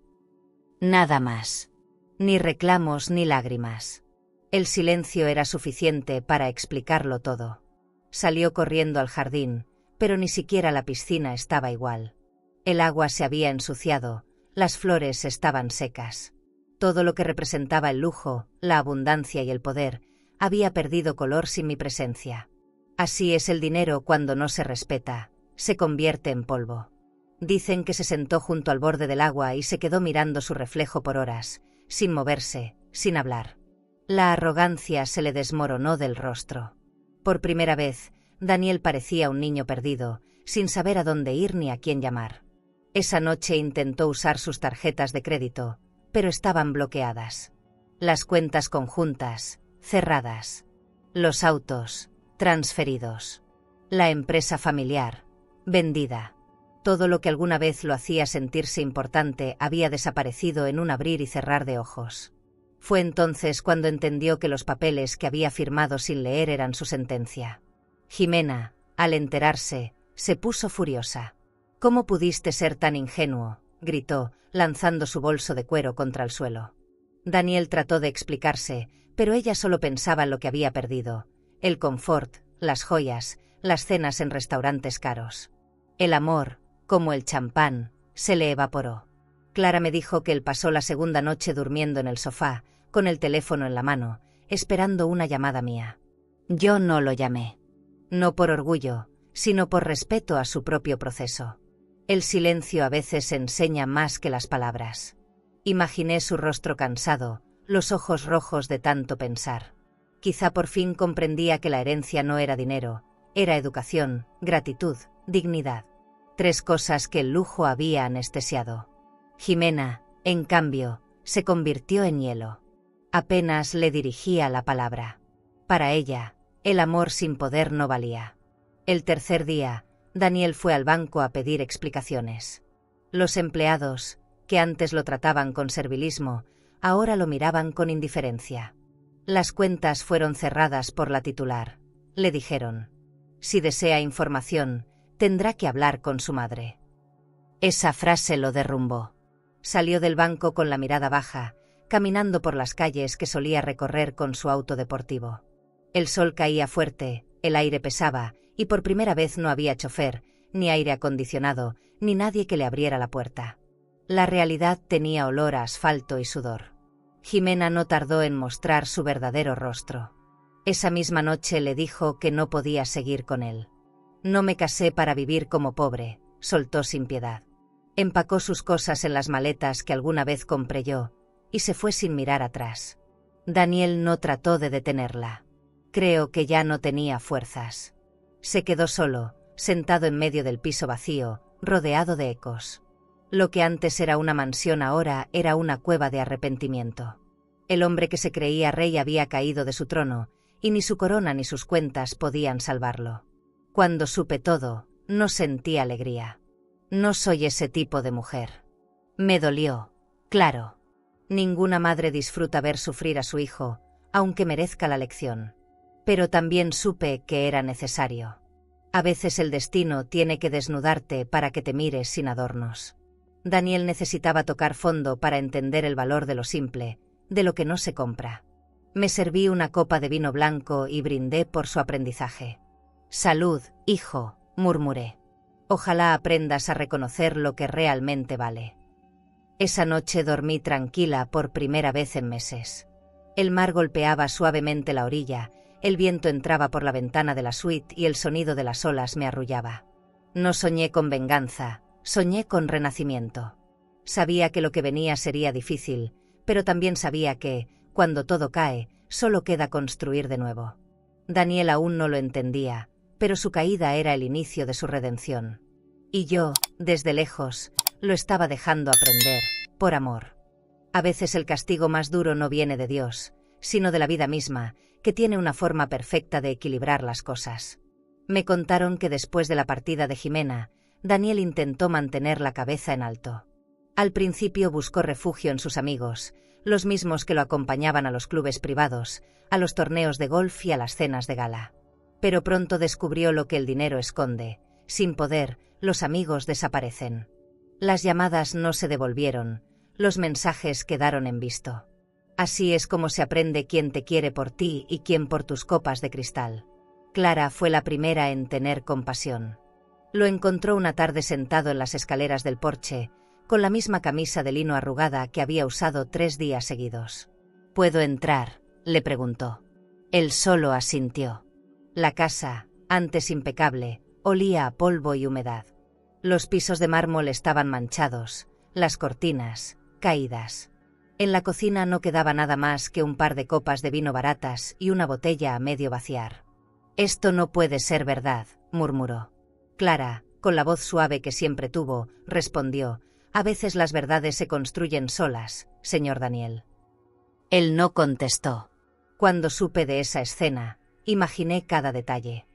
Nada más. Ni reclamos ni lágrimas. El silencio era suficiente para explicarlo todo. Salió corriendo al jardín, pero ni siquiera la piscina estaba igual. El agua se había ensuciado, las flores estaban secas. Todo lo que representaba el lujo, la abundancia y el poder había perdido color sin mi presencia. Así es el dinero cuando no se respeta, se convierte en polvo. Dicen que se sentó junto al borde del agua y se quedó mirando su reflejo por horas, sin moverse, sin hablar. La arrogancia se le desmoronó del rostro. Por primera vez, Daniel parecía un niño perdido, sin saber a dónde ir ni a quién llamar. Esa noche intentó usar sus tarjetas de crédito, pero estaban bloqueadas. Las cuentas conjuntas, cerradas. Los autos, transferidos. La empresa familiar, vendida. Todo lo que alguna vez lo hacía sentirse importante había desaparecido en un abrir y cerrar de ojos. Fue entonces cuando entendió que los papeles que había firmado sin leer eran su sentencia. Jimena, al enterarse, se puso furiosa. «¿Cómo pudiste ser tan ingenuo?», gritó, lanzando su bolso de cuero contra el suelo. Daniel trató de explicarse, pero ella solo pensaba en lo que había perdido: el confort, las joyas, las cenas en restaurantes caros. El amor, como el champán, se le evaporó. Clara me dijo que él pasó la segunda noche durmiendo en el sofá, con el teléfono en la mano, esperando una llamada mía. Yo no lo llamé. No por orgullo, sino por respeto a su propio proceso. El silencio a veces enseña más que las palabras. Imaginé su rostro cansado, los ojos rojos de tanto pensar. Quizá por fin comprendía que la herencia no era dinero, era educación, gratitud, dignidad. 3 cosas que el lujo había anestesiado. Jimena, en cambio, se convirtió en hielo. Apenas le dirigía la palabra. Para ella, el amor sin poder no valía. El tercer día, Daniel fue al banco a pedir explicaciones. Los empleados, que antes lo trataban con servilismo, ahora lo miraban con indiferencia. Las cuentas fueron cerradas por la titular. Le dijeron: «Si desea información, tendrá que hablar con su madre». Esa frase lo derrumbó. Salió del banco con la mirada baja, caminando por las calles que solía recorrer con su auto deportivo. El sol caía fuerte, el aire pesaba, y por primera vez no había chofer, ni aire acondicionado, ni nadie que le abriera la puerta. La realidad tenía olor a asfalto y sudor. Jimena no tardó en mostrar su verdadero rostro. Esa misma noche le dijo que no podía seguir con él. «No me casé para vivir como pobre», soltó sin piedad. Empacó sus cosas en las maletas que alguna vez compré yo, y se fue sin mirar atrás. Daniel no trató de detenerla. Creo que ya no tenía fuerzas. Se quedó solo, sentado en medio del piso vacío, rodeado de ecos. Lo que antes era una mansión ahora era una cueva de arrepentimiento. El hombre que se creía rey había caído de su trono, y ni su corona ni sus cuentas podían salvarlo. Cuando supe todo, no sentí alegría. No soy ese tipo de mujer. Me dolió, claro. Ninguna madre disfruta ver sufrir a su hijo, aunque merezca la lección. Pero también supe que era necesario. A veces el destino tiene que desnudarte para que te mires sin adornos. Daniel necesitaba tocar fondo para entender el valor de lo simple, de lo que no se compra. Me serví una copa de vino blanco y brindé por su aprendizaje. «Salud, hijo», murmuré. Ojalá aprendas a reconocer lo que realmente vale. Esa noche dormí tranquila por primera vez en meses. El mar golpeaba suavemente la orilla, el viento entraba por la ventana de la suite y el sonido de las olas me arrullaba. No soñé con venganza, soñé con renacimiento. Sabía que lo que venía sería difícil, pero también sabía que, cuando todo cae, solo queda construir de nuevo. Daniel aún no lo entendía, pero su caída era el inicio de su redención. Y yo, desde lejos, lo estaba dejando aprender, por amor. A veces el castigo más duro no viene de Dios, sino de la vida misma, que tiene una forma perfecta de equilibrar las cosas. Me contaron que después de la partida de Jimena, Daniel intentó mantener la cabeza en alto. Al principio buscó refugio en sus amigos, los mismos que lo acompañaban a los clubes privados, a los torneos de golf y a las cenas de gala. Pero pronto descubrió lo que el dinero esconde. Sin poder, los amigos desaparecen. Las llamadas no se devolvieron, los mensajes quedaron en visto. Así es como se aprende quién te quiere por ti y quién por tus copas de cristal. Clara fue la primera en tener compasión. Lo encontró una tarde sentado en las escaleras del porche, con la misma camisa de lino arrugada que había usado 3 días seguidos. ¿Puedo entrar?, le preguntó. Él solo asintió. La casa, antes impecable, olía a polvo y humedad. Los pisos de mármol estaban manchados, las cortinas, caídas. En la cocina no quedaba nada más que un par de copas de vino baratas y una botella a medio vaciar. «Esto no puede ser verdad», murmuró. Clara, con la voz suave que siempre tuvo, respondió: «A veces las verdades se construyen solas, señor Daniel». Él no contestó. Cuando supe de esa escena, imaginé cada detalle.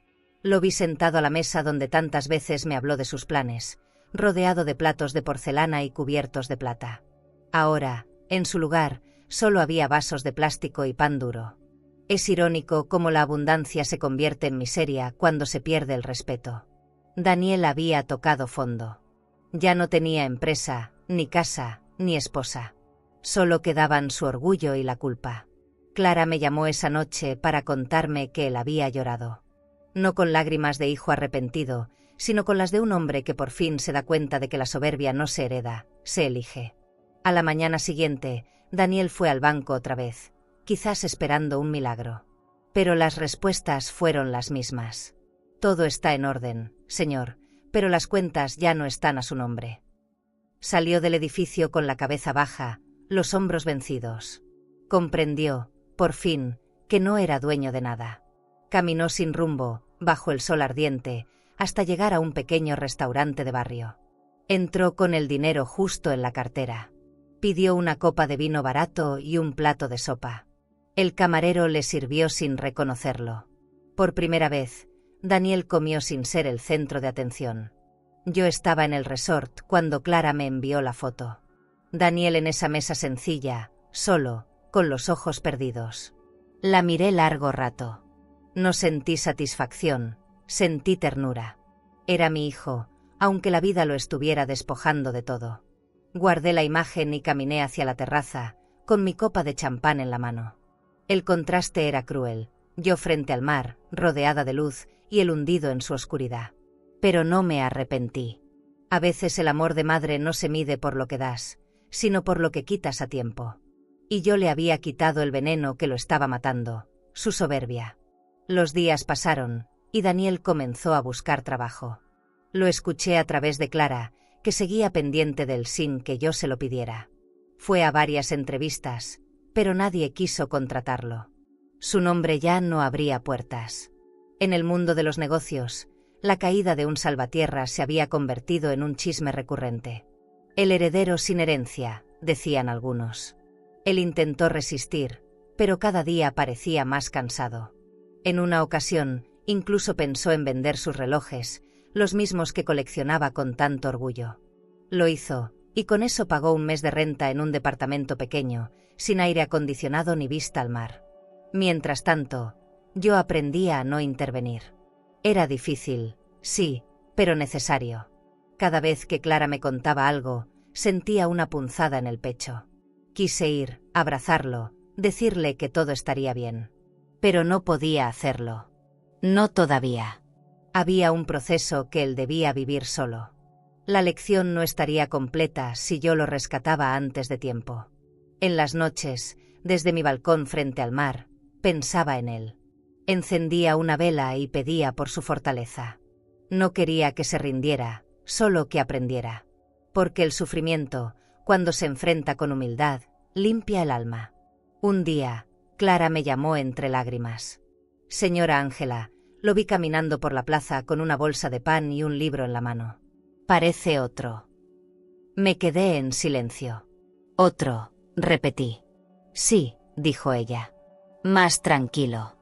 Lo vi sentado a la mesa donde tantas veces me habló de sus planes, rodeado de platos de porcelana y cubiertos de plata. Ahora, en su lugar, solo había vasos de plástico y pan duro. Es irónico cómo la abundancia se convierte en miseria cuando se pierde el respeto. Daniel había tocado fondo. Ya no tenía empresa, ni casa, ni esposa. Solo quedaban su orgullo y la culpa. Clara me llamó esa noche para contarme que él había llorado. No con lágrimas de hijo arrepentido, sino con las de un hombre que por fin se da cuenta de que la soberbia no se hereda, se elige. A la mañana siguiente, Daniel fue al banco otra vez, quizás esperando un milagro. Pero las respuestas fueron las mismas. Todo está en orden, señor, pero las cuentas ya no están a su nombre. Salió del edificio con la cabeza baja, los hombros vencidos. Comprendió, por fin, que no era dueño de nada. Caminó sin rumbo, bajo el sol ardiente, hasta llegar a un pequeño restaurante de barrio. Entró con el dinero justo en la cartera. Pidió una copa de vino barato y un plato de sopa. El camarero le sirvió sin reconocerlo. Por primera vez, Daniel comió sin ser el centro de atención. Yo estaba en el resort cuando Clara me envió la foto. Daniel en esa mesa sencilla, solo, con los ojos perdidos. La miré largo rato. No sentí satisfacción, sentí ternura. Era mi hijo, aunque la vida lo estuviera despojando de todo. Guardé la imagen y caminé hacia la terraza, con mi copa de champán en la mano. El contraste era cruel, yo frente al mar, rodeada de luz, y él hundido en su oscuridad. Pero no me arrepentí. A veces el amor de madre no se mide por lo que das, sino por lo que quitas a tiempo. Y yo le había quitado el veneno que lo estaba matando, su soberbia. Los días pasaron, y Daniel comenzó a buscar trabajo. Lo escuché a través de Clara, que seguía pendiente del sin que yo se lo pidiera. Fue a varias entrevistas, pero nadie quiso contratarlo. Su nombre ya no abría puertas. En el mundo de los negocios, la caída de un salvatierra se había convertido en un chisme recurrente. El heredero sin herencia, decían algunos. Él intentó resistir, pero cada día parecía más cansado. En una ocasión, incluso pensó en vender sus relojes, los mismos que coleccionaba con tanto orgullo. Lo hizo, y con eso pagó un mes de renta en un departamento pequeño, sin aire acondicionado ni vista al mar. Mientras tanto, yo aprendía a no intervenir. Era difícil, sí, pero necesario. Cada vez que Clara me contaba algo, sentía una punzada en el pecho. Quise ir, abrazarlo, decirle que todo estaría bien. Pero no podía hacerlo. No todavía. Había un proceso que él debía vivir solo. La lección no estaría completa si yo lo rescataba antes de tiempo. En las noches, desde mi balcón frente al mar, pensaba en él. Encendía una vela y pedía por su fortaleza. No quería que se rindiera, solo que aprendiera. Porque el sufrimiento, cuando se enfrenta con humildad, limpia el alma. Un día, Clara me llamó entre lágrimas. Señora Ángela, lo vi caminando por la plaza con una bolsa de pan y un libro en la mano. Parece otro. Me quedé en silencio. Otro, repetí. Sí, dijo ella. Más tranquilo.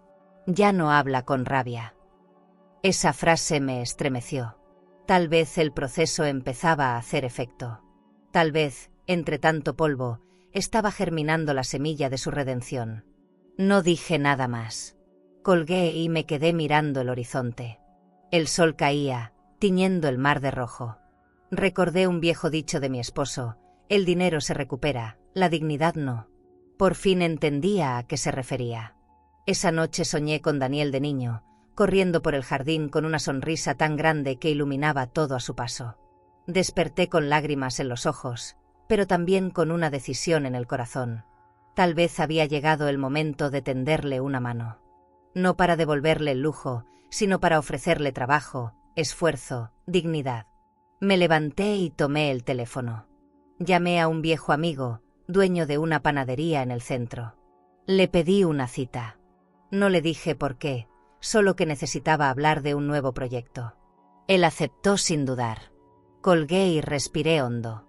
Ya no habla con rabia. Esa frase me estremeció. Tal vez el proceso empezaba a hacer efecto. Tal vez, entre tanto polvo, estaba germinando la semilla de su redención. No dije nada más. Colgué y me quedé mirando el horizonte. El sol caía, tiñendo el mar de rojo. Recordé un viejo dicho de mi esposo: el dinero se recupera, la dignidad no. Por fin entendía a qué se refería. Esa noche soñé con Daniel de niño, corriendo por el jardín con una sonrisa tan grande que iluminaba todo a su paso. Desperté con lágrimas en los ojos, pero también con una decisión en el corazón. Tal vez había llegado el momento de tenderle una mano. No para devolverle el lujo, sino para ofrecerle trabajo, esfuerzo, dignidad. Me levanté y tomé el teléfono. Llamé a un viejo amigo, dueño de una panadería en el centro. Le pedí una cita. No le dije por qué, solo que necesitaba hablar de un nuevo proyecto. Él aceptó sin dudar. Colgué y respiré hondo.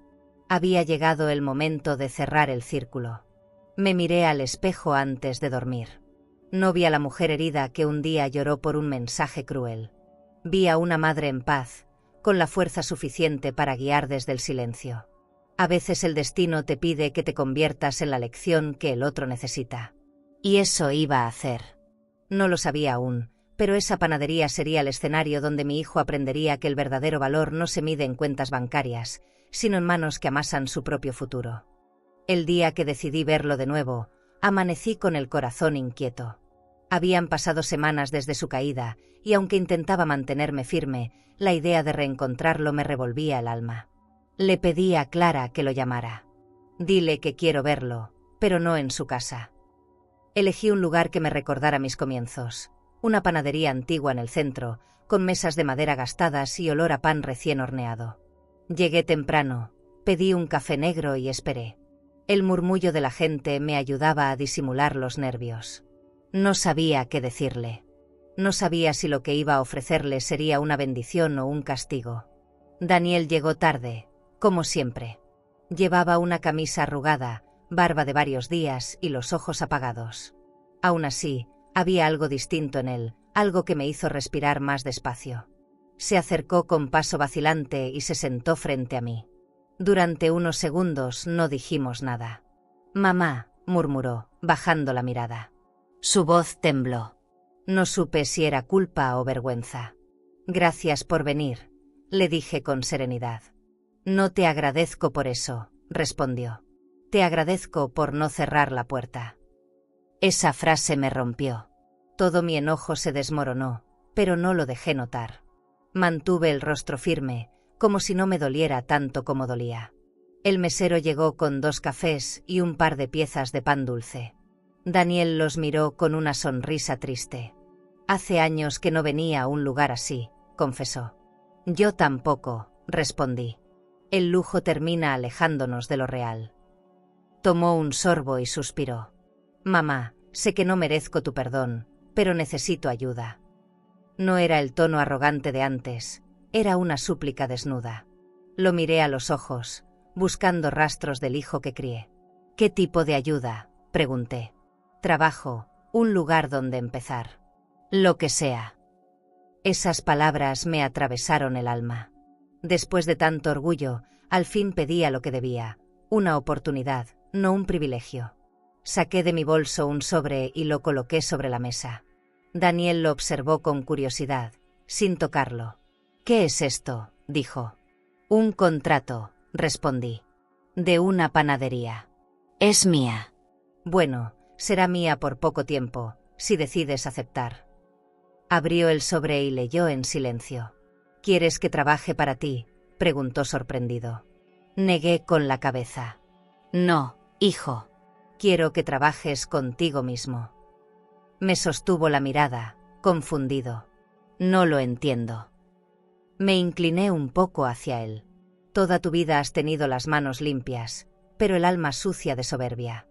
Había llegado el momento de cerrar el círculo. Me miré al espejo antes de dormir. No vi a la mujer herida que un día lloró por un mensaje cruel. Vi a una madre en paz, con la fuerza suficiente para guiar desde el silencio. A veces el destino te pide que te conviertas en la lección que el otro necesita. Y eso iba a hacer. No lo sabía aún, pero esa panadería sería el escenario donde mi hijo aprendería que el verdadero valor no se mide en cuentas bancarias, sino en manos que amasan su propio futuro. El día que decidí verlo de nuevo, amanecí con el corazón inquieto. Habían pasado semanas desde su caída, y aunque intentaba mantenerme firme, la idea de reencontrarlo me revolvía el alma. Le pedí a Clara que lo llamara. Dile que quiero verlo, pero no en su casa. Elegí un lugar que me recordara mis comienzos. Una panadería antigua en el centro, con mesas de madera gastadas y olor a pan recién horneado. Llegué temprano, pedí un café negro y esperé. El murmullo de la gente me ayudaba a disimular los nervios. No sabía qué decirle. No sabía si lo que iba a ofrecerle sería una bendición o un castigo. Daniel llegó tarde, como siempre. Llevaba una camisa arrugada, barba de varios días y los ojos apagados. Aún así, había algo distinto en él, algo que me hizo respirar más despacio. Se acercó con paso vacilante y se sentó frente a mí. Durante unos segundos no dijimos nada. «Mamá», murmuró, bajando la mirada. Su voz tembló. No supe si era culpa o vergüenza. «Gracias por venir», le dije con serenidad. «No te agradezco por eso», respondió. «Te agradezco por no cerrar la puerta». Esa frase me rompió. Todo mi enojo se desmoronó, pero no lo dejé notar. Mantuve el rostro firme, como si no me doliera tanto como dolía. El mesero llegó con 2 cafés y un par de piezas de pan dulce. Daniel los miró con una sonrisa triste. «Hace años que no venía a un lugar así», confesó. «Yo tampoco», respondí. «El lujo termina alejándonos de lo real». Tomó un sorbo y suspiró. «Mamá, sé que no merezco tu perdón, pero necesito ayuda». No era el tono arrogante de antes, era una súplica desnuda. Lo miré a los ojos, buscando rastros del hijo que crié. «¿Qué tipo de ayuda?», pregunté. «Trabajo, un lugar donde empezar. Lo que sea». Esas palabras me atravesaron el alma. Después de tanto orgullo, al fin pedía lo que debía, una oportunidad, no un privilegio. Saqué de mi bolso un sobre y lo coloqué sobre la mesa. Daniel lo observó con curiosidad, sin tocarlo. «¿Qué es esto?», dijo. «Un contrato», respondí. «De una panadería». «Es mía». «Bueno, será mía por poco tiempo, si decides aceptar». Abrió el sobre y leyó en silencio. ¿Quieres que trabaje para ti?, preguntó sorprendido. Negué con la cabeza. No, hijo. Quiero que trabajes contigo mismo. Me sostuvo la mirada, confundido. No lo entiendo. Me incliné un poco hacia él. Toda tu vida has tenido las manos limpias, pero el alma sucia de soberbia.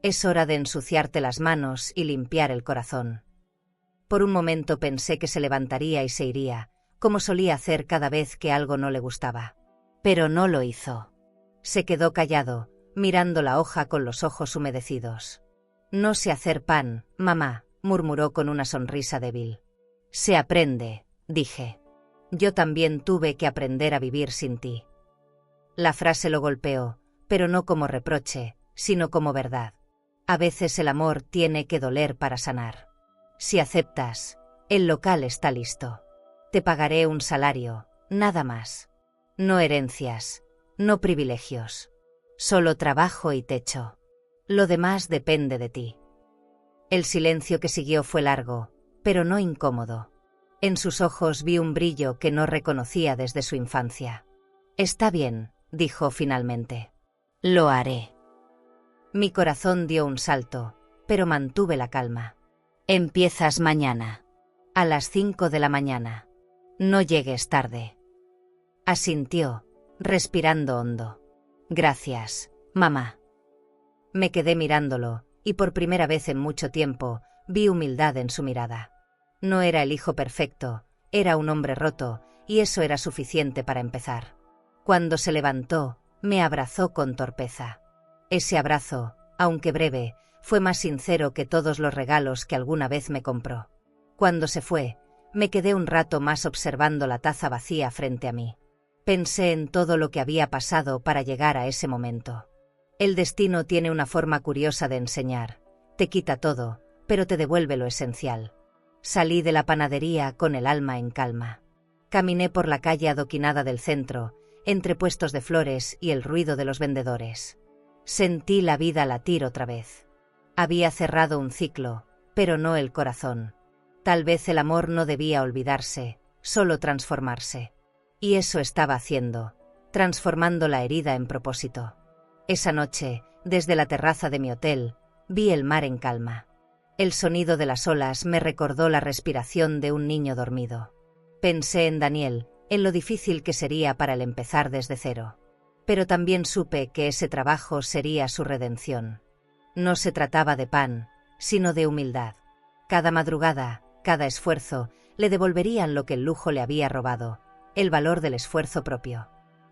Es hora de ensuciarte las manos y limpiar el corazón. Por un momento pensé que se levantaría y se iría, como solía hacer cada vez que algo no le gustaba. Pero no lo hizo. Se quedó callado, mirando la hoja con los ojos humedecidos. No sé hacer pan, mamá, murmuró con una sonrisa débil. Se aprende, dije. Yo también tuve que aprender a vivir sin ti. La frase lo golpeó, pero no como reproche, sino como verdad. A veces el amor tiene que doler para sanar. Si aceptas, el local está listo. Te pagaré un salario, nada más. No herencias, no privilegios. Solo trabajo y techo. Lo demás depende de ti. El silencio que siguió fue largo, pero no incómodo. En sus ojos vi un brillo que no reconocía desde su infancia. Está bien, dijo finalmente. Lo haré. Mi corazón dio un salto, pero mantuve la calma. Empiezas mañana. A las 5 de la mañana. No llegues tarde. Asintió, respirando hondo. Gracias, mamá. Me quedé mirándolo, y por primera vez en mucho tiempo, vi humildad en su mirada. No era el hijo perfecto, era un hombre roto, y eso era suficiente para empezar. Cuando se levantó, me abrazó con torpeza. Ese abrazo, aunque breve, fue más sincero que todos los regalos que alguna vez me compró. Cuando se fue, me quedé un rato más observando la taza vacía frente a mí. Pensé en todo lo que había pasado para llegar a ese momento. El destino tiene una forma curiosa de enseñar. Te quita todo, pero te devuelve lo esencial. Salí de la panadería con el alma en calma. Caminé por la calle adoquinada del centro, entre puestos de flores y el ruido de los vendedores. Sentí la vida latir otra vez. Había cerrado un ciclo, pero no el corazón. Tal vez el amor no debía olvidarse, solo transformarse. Y eso estaba haciendo, transformando la herida en propósito. Esa noche, desde la terraza de mi hotel, vi el mar en calma. El sonido de las olas me recordó la respiración de un niño dormido. Pensé en Daniel, en lo difícil que sería para él empezar desde cero. Pero también supe que ese trabajo sería su redención. No se trataba de pan, sino de humildad. Cada madrugada, cada esfuerzo, le devolverían lo que el lujo le había robado, el valor del esfuerzo propio.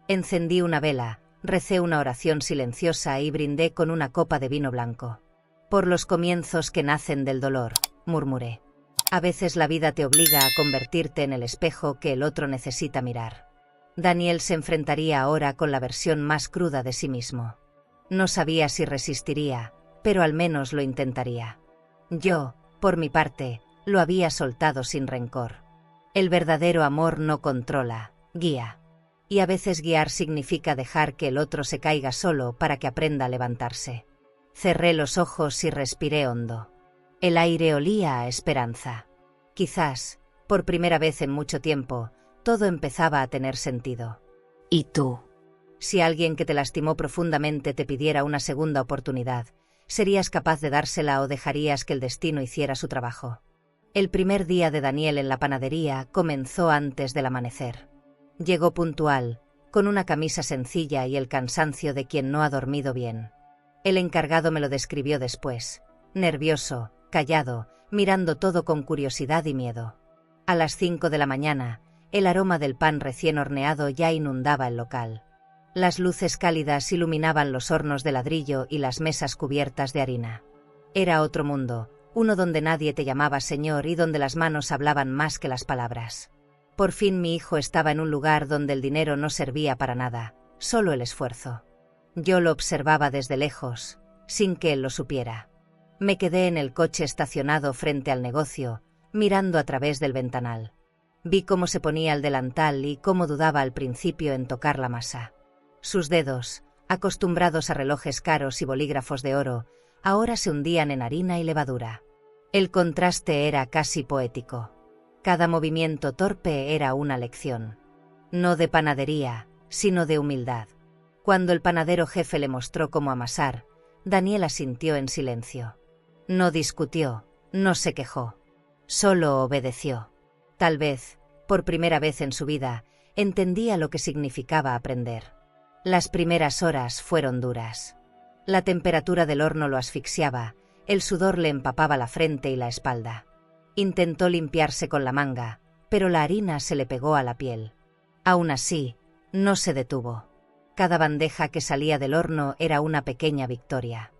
Encendí una vela, recé una oración silenciosa y brindé con una copa de vino blanco. Por los comienzos que nacen del dolor, murmuré. A veces la vida te obliga a convertirte en el espejo que el otro necesita mirar. Daniel se enfrentaría ahora con la versión más cruda de sí mismo. No sabía si resistiría, pero al menos lo intentaría. Yo, por mi parte, lo había soltado sin rencor. El verdadero amor no controla, guía. Y a veces guiar significa dejar que el otro se caiga solo para que aprenda a levantarse. Cerré los ojos y respiré hondo. El aire olía a esperanza. Quizás, por primera vez en mucho tiempo, todo empezaba a tener sentido. ¿Y tú? Si alguien que te lastimó profundamente te pidiera una segunda oportunidad, ¿serías capaz de dársela o dejarías que el destino hiciera su trabajo? El primer día de Daniel en la panadería comenzó antes del amanecer. Llegó puntual, con una camisa sencilla y el cansancio de quien no ha dormido bien. El encargado me lo describió después, nervioso, callado, mirando todo con curiosidad y miedo. A las 5 de la mañana, el aroma del pan recién horneado ya inundaba el local. Las luces cálidas iluminaban los hornos de ladrillo y las mesas cubiertas de harina. Era otro mundo, uno donde nadie te llamaba señor y donde las manos hablaban más que las palabras. Por fin mi hijo estaba en un lugar donde el dinero no servía para nada, solo el esfuerzo. Yo lo observaba desde lejos, sin que él lo supiera. Me quedé en el coche estacionado frente al negocio, mirando a través del ventanal. Vi cómo se ponía el delantal y cómo dudaba al principio en tocar la masa. Sus dedos, acostumbrados a relojes caros y bolígrafos de oro, ahora se hundían en harina y levadura. El contraste era casi poético. Cada movimiento torpe era una lección. No de panadería, sino de humildad. Cuando el panadero jefe le mostró cómo amasar, Daniel asintió en silencio. No discutió, no se quejó. Solo obedeció. Tal vez, por primera vez en su vida, entendía lo que significaba aprender. Las primeras horas fueron duras. La temperatura del horno lo asfixiaba, el sudor le empapaba la frente y la espalda. Intentó limpiarse con la manga, pero la harina se le pegó a la piel. Aún así, no se detuvo. Cada bandeja que salía del horno era una pequeña victoria.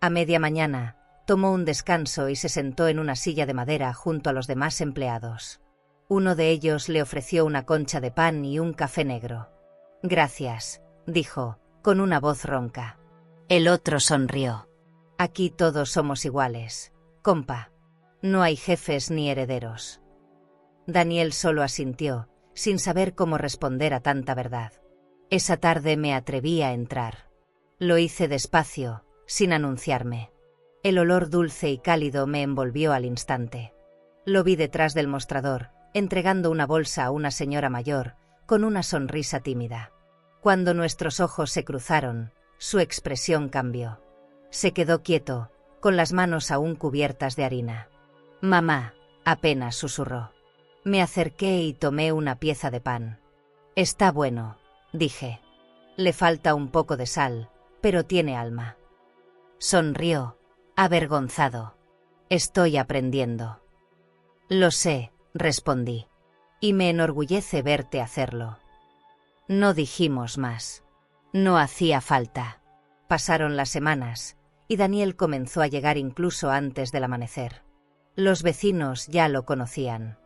A media mañana, tomó un descanso y se sentó en una silla de madera junto a los demás empleados. Uno de ellos le ofreció una concha de pan y un café negro. «Gracias», dijo, con una voz ronca. El otro sonrió. «Aquí todos somos iguales, compa. No hay jefes ni herederos». Daniel solo asintió, sin saber cómo responder a tanta verdad. Esa tarde me atreví a entrar. Lo hice despacio, sin anunciarme. El olor dulce y cálido me envolvió al instante. Lo vi detrás del mostrador, entregando una bolsa a una señora mayor, con una sonrisa tímida. Cuando nuestros ojos se cruzaron, su expresión cambió. Se quedó quieto, con las manos aún cubiertas de harina. «Mamá», apenas susurró. Me acerqué y tomé una pieza de pan. «Está bueno», dije. «Le falta un poco de sal, pero tiene alma». Sonrió, avergonzado. «Estoy aprendiendo». «Lo sé», respondí. «Y me enorgullece verte hacerlo». No dijimos más. No hacía falta. Pasaron las semanas, y Daniel comenzó a llegar incluso antes del amanecer. Los vecinos ya lo conocían.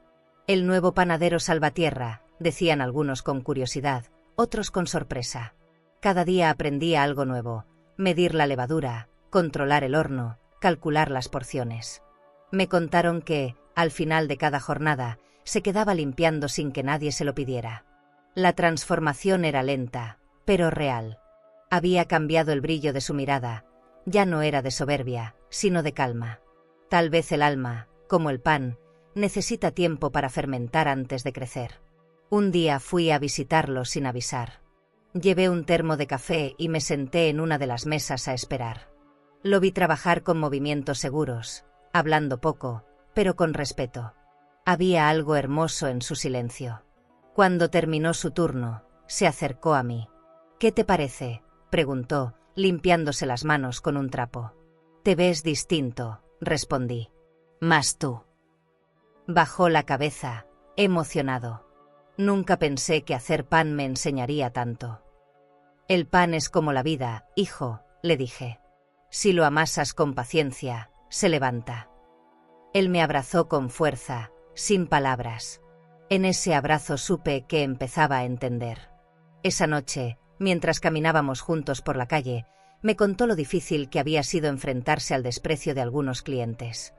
«El nuevo panadero Salvatierra», decían algunos con curiosidad, otros con sorpresa. Cada día aprendía algo nuevo: medir la levadura, controlar el horno, calcular las porciones. Me contaron que, al final de cada jornada, se quedaba limpiando sin que nadie se lo pidiera. La transformación era lenta, pero real. Había cambiado el brillo de su mirada. Ya no era de soberbia, sino de calma. Tal vez el alma, como el pan, necesita tiempo para fermentar antes de crecer. Un día fui a visitarlo sin avisar. Llevé un termo de café y me senté en una de las mesas a esperar. Lo vi trabajar con movimientos seguros, hablando poco, pero con respeto. Había algo hermoso en su silencio. Cuando terminó su turno, se acercó a mí. «¿Qué te parece?», preguntó, limpiándose las manos con un trapo. «Te ves distinto», respondí. «Más tú». Bajó la cabeza, emocionado. Nunca pensé que hacer pan me enseñaría tanto. «El pan es como la vida, hijo», le dije. «Si lo amasas con paciencia, se levanta». Él me abrazó con fuerza, sin palabras. En ese abrazo supe que empezaba a entender. Esa noche, mientras caminábamos juntos por la calle, me contó lo difícil que había sido enfrentarse al desprecio de algunos clientes.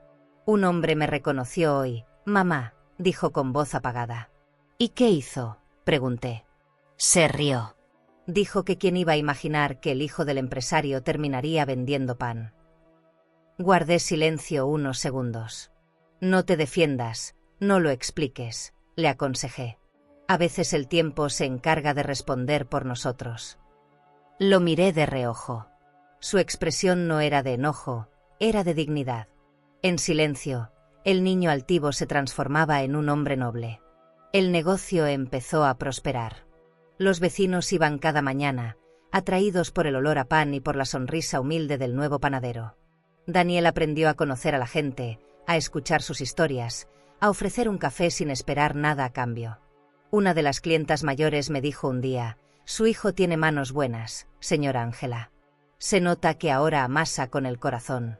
«Un hombre me reconoció hoy, mamá», dijo con voz apagada. «¿Y qué hizo?», pregunté. Se rió. Dijo que quién iba a imaginar que el hijo del empresario terminaría vendiendo pan. Guardé silencio unos segundos. «No te defiendas, no lo expliques», le aconsejé. «A veces el tiempo se encarga de responder por nosotros». Lo miré de reojo. Su expresión no era de enojo, era de dignidad. En silencio, el niño altivo se transformaba en un hombre noble. El negocio empezó a prosperar. Los vecinos iban cada mañana, atraídos por el olor a pan y por la sonrisa humilde del nuevo panadero. Daniel aprendió a conocer a la gente, a escuchar sus historias, a ofrecer un café sin esperar nada a cambio. Una de las clientas mayores me dijo un día: «Su hijo tiene manos buenas, señora Ángela. Se nota que ahora amasa con el corazón».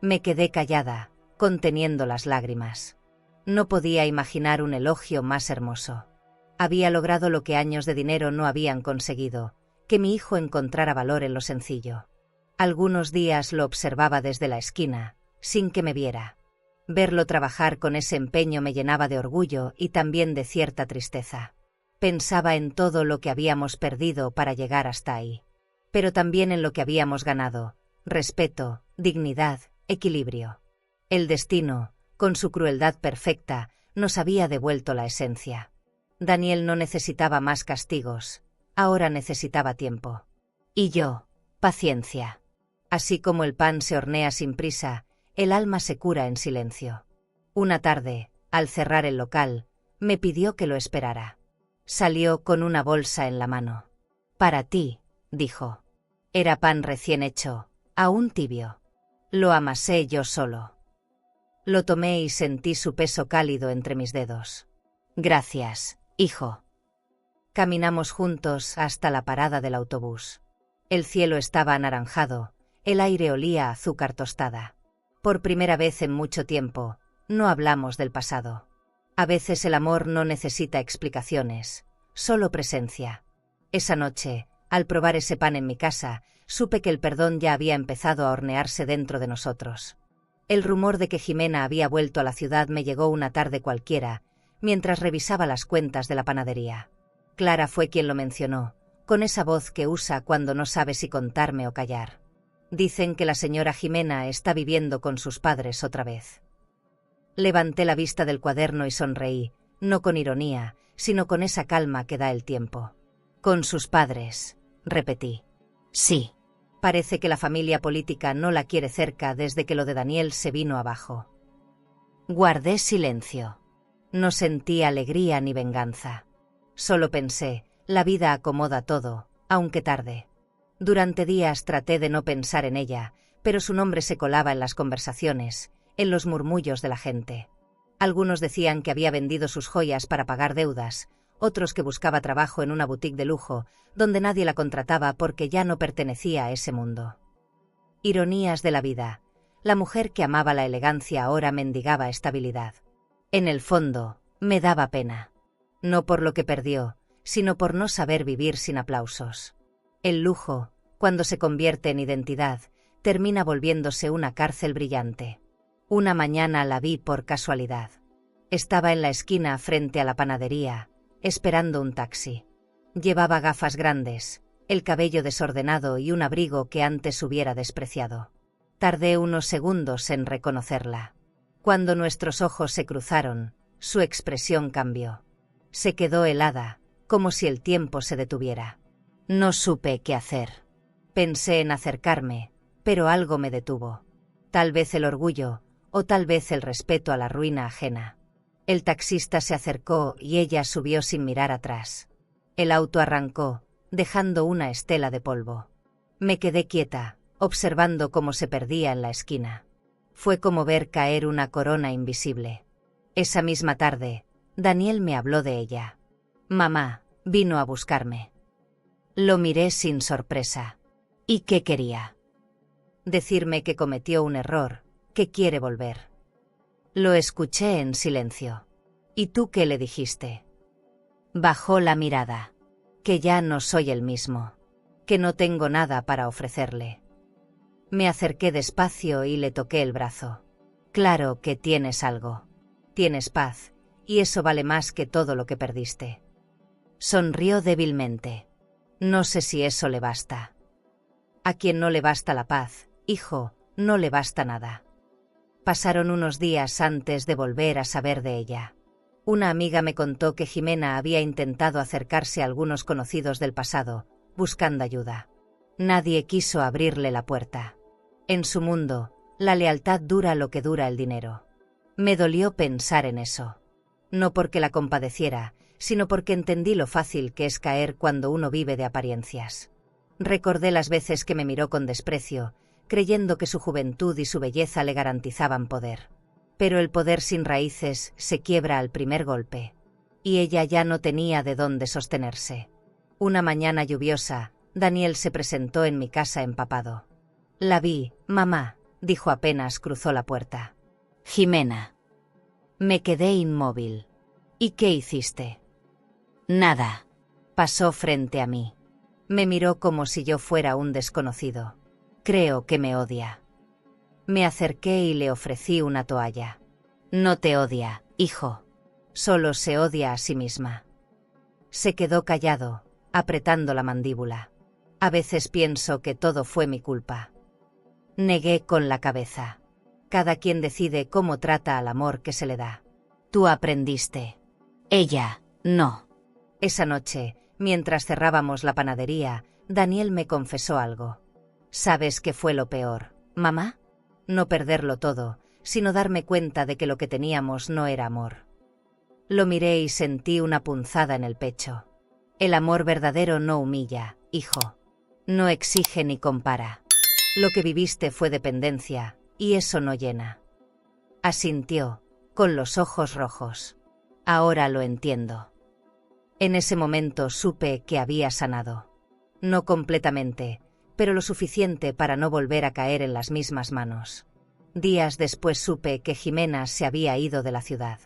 Me quedé callada, conteniendo las lágrimas. No podía imaginar un elogio más hermoso. Había logrado lo que años de dinero no habían conseguido, que mi hijo encontrara valor en lo sencillo. Algunos días lo observaba desde la esquina, sin que me viera. Verlo trabajar con ese empeño me llenaba de orgullo y también de cierta tristeza. Pensaba en todo lo que habíamos perdido para llegar hasta ahí. Pero también en lo que habíamos ganado: respeto, dignidad, equilibrio. El destino, con su crueldad perfecta, nos había devuelto la esencia. Daniel no necesitaba más castigos, ahora necesitaba tiempo. Y yo, paciencia. Así como el pan se hornea sin prisa, el alma se cura en silencio. Una tarde, al cerrar el local, me pidió que lo esperara. Salió con una bolsa en la mano. Para ti, dijo. Era pan recién hecho, aún tibio. Lo amasé yo solo. Lo tomé y sentí su peso cálido entre mis dedos. Gracias, hijo. Caminamos juntos hasta la parada del autobús. El cielo estaba anaranjado, el aire olía a azúcar tostada. Por primera vez en mucho tiempo, no hablamos del pasado. A veces el amor no necesita explicaciones, solo presencia. Esa noche, al probar ese pan en mi casa, supe que el perdón ya había empezado a hornearse dentro de nosotros. El rumor de que Jimena había vuelto a la ciudad me llegó una tarde cualquiera, mientras revisaba las cuentas de la panadería. Clara fue quien lo mencionó, con esa voz que usa cuando no sabe si contarme o callar. Dicen que la señora Jimena está viviendo con sus padres otra vez. Levanté la vista del cuaderno y sonreí, no con ironía, sino con esa calma que da el tiempo. Con sus padres, repetí. Sí. Parece que la familia política no la quiere cerca desde que lo de Daniel se vino abajo. Guardé silencio. No sentí alegría ni venganza. Solo pensé, la vida acomoda todo, aunque tarde. Durante días traté de no pensar en ella, pero su nombre se colaba en las conversaciones, en los murmullos de la gente. Algunos decían que había vendido sus joyas para pagar deudas, otros que buscaba trabajo en una boutique de lujo, donde nadie la contrataba porque ya no pertenecía a ese mundo. Ironías de la vida. La mujer que amaba la elegancia ahora mendigaba estabilidad. En el fondo, me daba pena. No por lo que perdió, sino por no saber vivir sin aplausos. El lujo, cuando se convierte en identidad, termina volviéndose una cárcel brillante. Una mañana la vi por casualidad. Estaba en la esquina frente a la panadería, esperando un taxi. Llevaba gafas grandes, el cabello desordenado y un abrigo que antes hubiera despreciado. Tardé unos segundos en reconocerla. Cuando nuestros ojos se cruzaron, su expresión cambió. Se quedó helada, como si el tiempo se detuviera. No supe qué hacer. Pensé en acercarme, pero algo me detuvo. Tal vez el orgullo, o tal vez el respeto a la ruina ajena. El taxista se acercó y ella subió sin mirar atrás. El auto arrancó, dejando una estela de polvo. Me quedé quieta, observando cómo se perdía en la esquina. Fue como ver caer una corona invisible. Esa misma tarde, Daniel me habló de ella. Mamá, vino a buscarme. Lo miré sin sorpresa. ¿Y qué quería? Decirme que cometió un error, que quiere volver. Lo escuché en silencio. ¿Y tú qué le dijiste? Bajó la mirada. Que ya no soy el mismo. Que no tengo nada para ofrecerle. Me acerqué despacio y le toqué el brazo. Claro que tienes algo. Tienes paz, y eso vale más que todo lo que perdiste. Sonrió débilmente. No sé si eso le basta. A quien no le basta la paz, hijo, no le basta nada. Pasaron unos días antes de volver a saber de ella. Una amiga me contó que Jimena había intentado acercarse a algunos conocidos del pasado, buscando ayuda. Nadie quiso abrirle la puerta. En su mundo, la lealtad dura lo que dura el dinero. Me dolió pensar en eso. No porque la compadeciera, sino porque entendí lo fácil que es caer cuando uno vive de apariencias. Recordé las veces que me miró con desprecio, creyendo que su juventud y su belleza le garantizaban poder. Pero el poder sin raíces se quiebra al primer golpe. Y ella ya no tenía de dónde sostenerse. Una mañana lluviosa, Daniel se presentó en mi casa empapado. La vi, mamá, dijo apenas cruzó la puerta. Jimena. Me quedé inmóvil. ¿Y qué hiciste? Nada. Pasó frente a mí. Me miró como si yo fuera un desconocido. Creo que me odia. Me acerqué y le ofrecí una toalla. No te odia, hijo. Solo se odia a sí misma. Se quedó callado, apretando la mandíbula. A veces pienso que todo fue mi culpa. Negué con la cabeza. Cada quien decide cómo trata al amor que se le da. Tú aprendiste. Ella, no. Esa noche, mientras cerrábamos la panadería, Daniel me confesó algo. ¿Sabes qué fue lo peor, mamá? No perderlo todo, sino darme cuenta de que lo que teníamos no era amor. Lo miré y sentí una punzada en el pecho. El amor verdadero no humilla, hijo. No exige ni compara. Lo que viviste fue dependencia, y eso no llena. Asintió, con los ojos rojos. Ahora lo entiendo. En ese momento supe que había sanado. No completamente, pero lo suficiente para no volver a caer en las mismas manos. Días después supe que Jimena se había ido de la ciudad.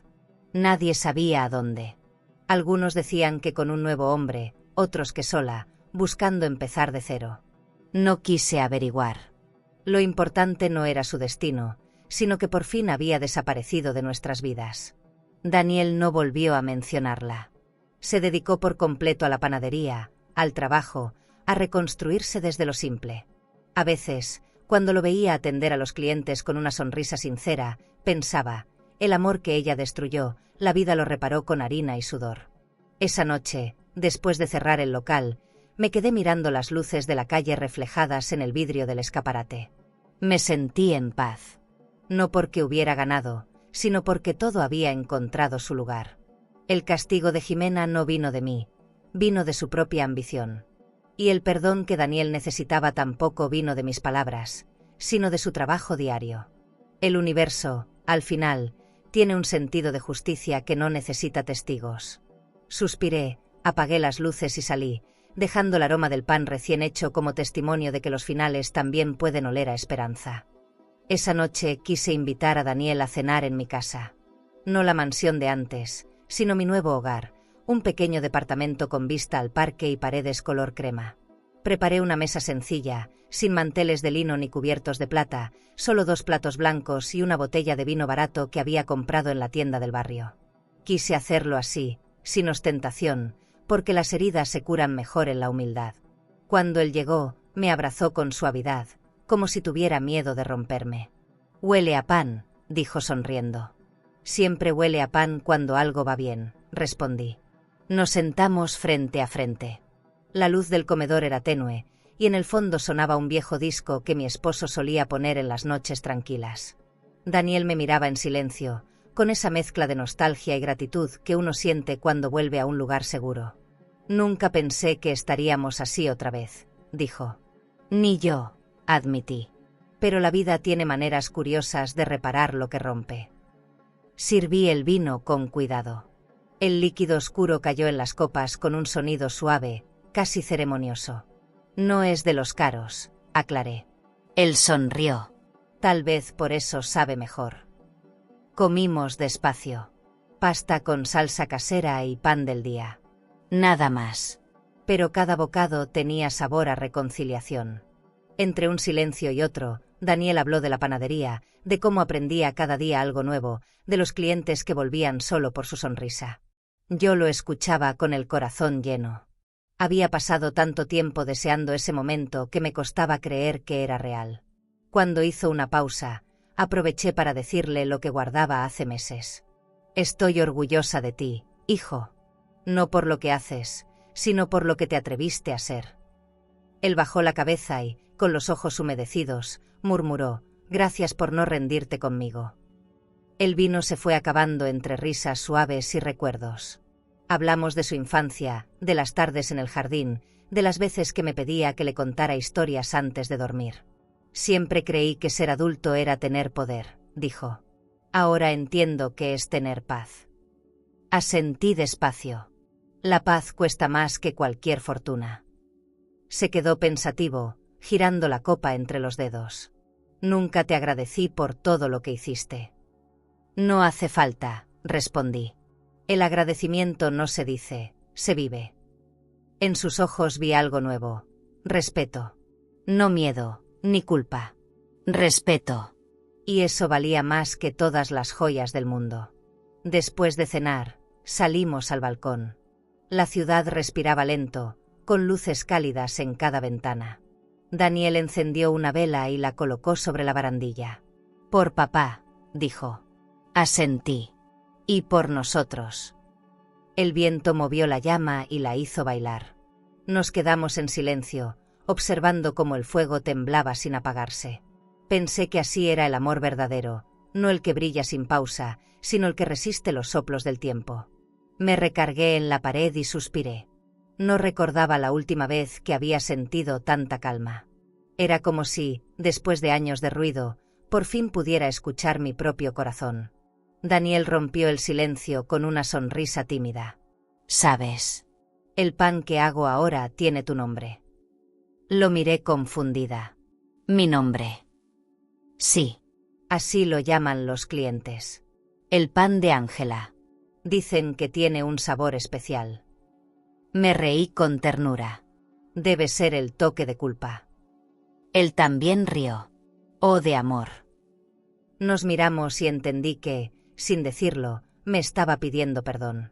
Nadie sabía a dónde. Algunos decían que con un nuevo hombre, otros que sola, buscando empezar de cero. No quise averiguar. Lo importante no era su destino, sino que por fin había desaparecido de nuestras vidas. Daniel no volvió a mencionarla. Se dedicó por completo a la panadería, al trabajo, a reconstruirse desde lo simple. A veces, cuando lo veía atender a los clientes con una sonrisa sincera, pensaba, el amor que ella destruyó, la vida lo reparó con harina y sudor. Esa noche, después de cerrar el local, me quedé mirando las luces de la calle reflejadas en el vidrio del escaparate. Me sentí en paz. No porque hubiera ganado, sino porque todo había encontrado su lugar. El castigo de Jimena no vino de mí, vino de su propia ambición. Y el perdón que Daniel necesitaba tampoco vino de mis palabras, sino de su trabajo diario. El universo, al final, tiene un sentido de justicia que no necesita testigos. Suspiré, apagué las luces y salí, dejando el aroma del pan recién hecho como testimonio de que los finales también pueden oler a esperanza. Esa noche quise invitar a Daniel a cenar en mi casa. No la mansión de antes, sino mi nuevo hogar, un pequeño departamento con vista al parque y paredes color crema. Preparé una mesa sencilla, sin manteles de lino ni cubiertos de plata, solo 2 platos blancos y una botella de vino barato que había comprado en la tienda del barrio. Quise hacerlo así, sin ostentación, porque las heridas se curan mejor en la humildad. Cuando él llegó, me abrazó con suavidad, como si tuviera miedo de romperme. «Huele a pan», dijo sonriendo. «Siempre huele a pan cuando algo va bien», respondí. Nos sentamos frente a frente. La luz del comedor era tenue, y en el fondo sonaba un viejo disco que mi esposo solía poner en las noches tranquilas. Daniel me miraba en silencio, con esa mezcla de nostalgia y gratitud que uno siente cuando vuelve a un lugar seguro. «Nunca pensé que estaríamos así otra vez», dijo. «Ni yo», admití. «Pero la vida tiene maneras curiosas de reparar lo que rompe». Sirví el vino con cuidado. El líquido oscuro cayó en las copas con un sonido suave, casi ceremonioso. «No es de los caros», aclaré. Él sonrió. «Tal vez por eso sabe mejor». Comimos despacio. Pasta con salsa casera y pan del día. Nada más. Pero cada bocado tenía sabor a reconciliación. Entre un silencio y otro, Daniel habló de la panadería, de cómo aprendía cada día algo nuevo, de los clientes que volvían solo por su sonrisa. Yo lo escuchaba con el corazón lleno. Había pasado tanto tiempo deseando ese momento que me costaba creer que era real. Cuando hizo una pausa, aproveché para decirle lo que guardaba hace meses. «Estoy orgullosa de ti, hijo. No por lo que haces, sino por lo que te atreviste a ser». Él bajó la cabeza y, con los ojos humedecidos, murmuró: «Gracias por no rendirte conmigo». El vino se fue acabando entre risas suaves y recuerdos. Hablamos de su infancia, de las tardes en el jardín, de las veces que me pedía que le contara historias antes de dormir. «Siempre creí que ser adulto era tener poder», dijo. «Ahora entiendo que es tener paz». Asentí despacio. La paz cuesta más que cualquier fortuna. Se quedó pensativo, girando la copa entre los dedos. «Nunca te agradecí por todo lo que hiciste». «No hace falta», respondí. «El agradecimiento no se dice, se vive». En sus ojos vi algo nuevo. Respeto. No miedo, ni culpa. Respeto. Y eso valía más que todas las joyas del mundo. Después de cenar, salimos al balcón. La ciudad respiraba lento, con luces cálidas en cada ventana. Daniel encendió una vela y la colocó sobre la barandilla. «Por papá», dijo. Asentí. Y por nosotros. El viento movió la llama y la hizo bailar. Nos quedamos en silencio, observando cómo el fuego temblaba sin apagarse. Pensé que así era el amor verdadero, no el que brilla sin pausa, sino el que resiste los soplos del tiempo. Me recargué en la pared y suspiré. No recordaba la última vez que había sentido tanta calma. Era como si, después de años de ruido, por fin pudiera escuchar mi propio corazón. Daniel rompió el silencio con una sonrisa tímida. «¿Sabes? El pan que hago ahora tiene tu nombre». Lo miré confundida. «¿Mi nombre?» «Sí. Así lo llaman los clientes. El pan de Ángela. Dicen que tiene un sabor especial». Me reí con ternura. Debe ser el toque de culpa. Él también rió. «Oh, de amor». Nos miramos y entendí que, sin decirlo, me estaba pidiendo perdón.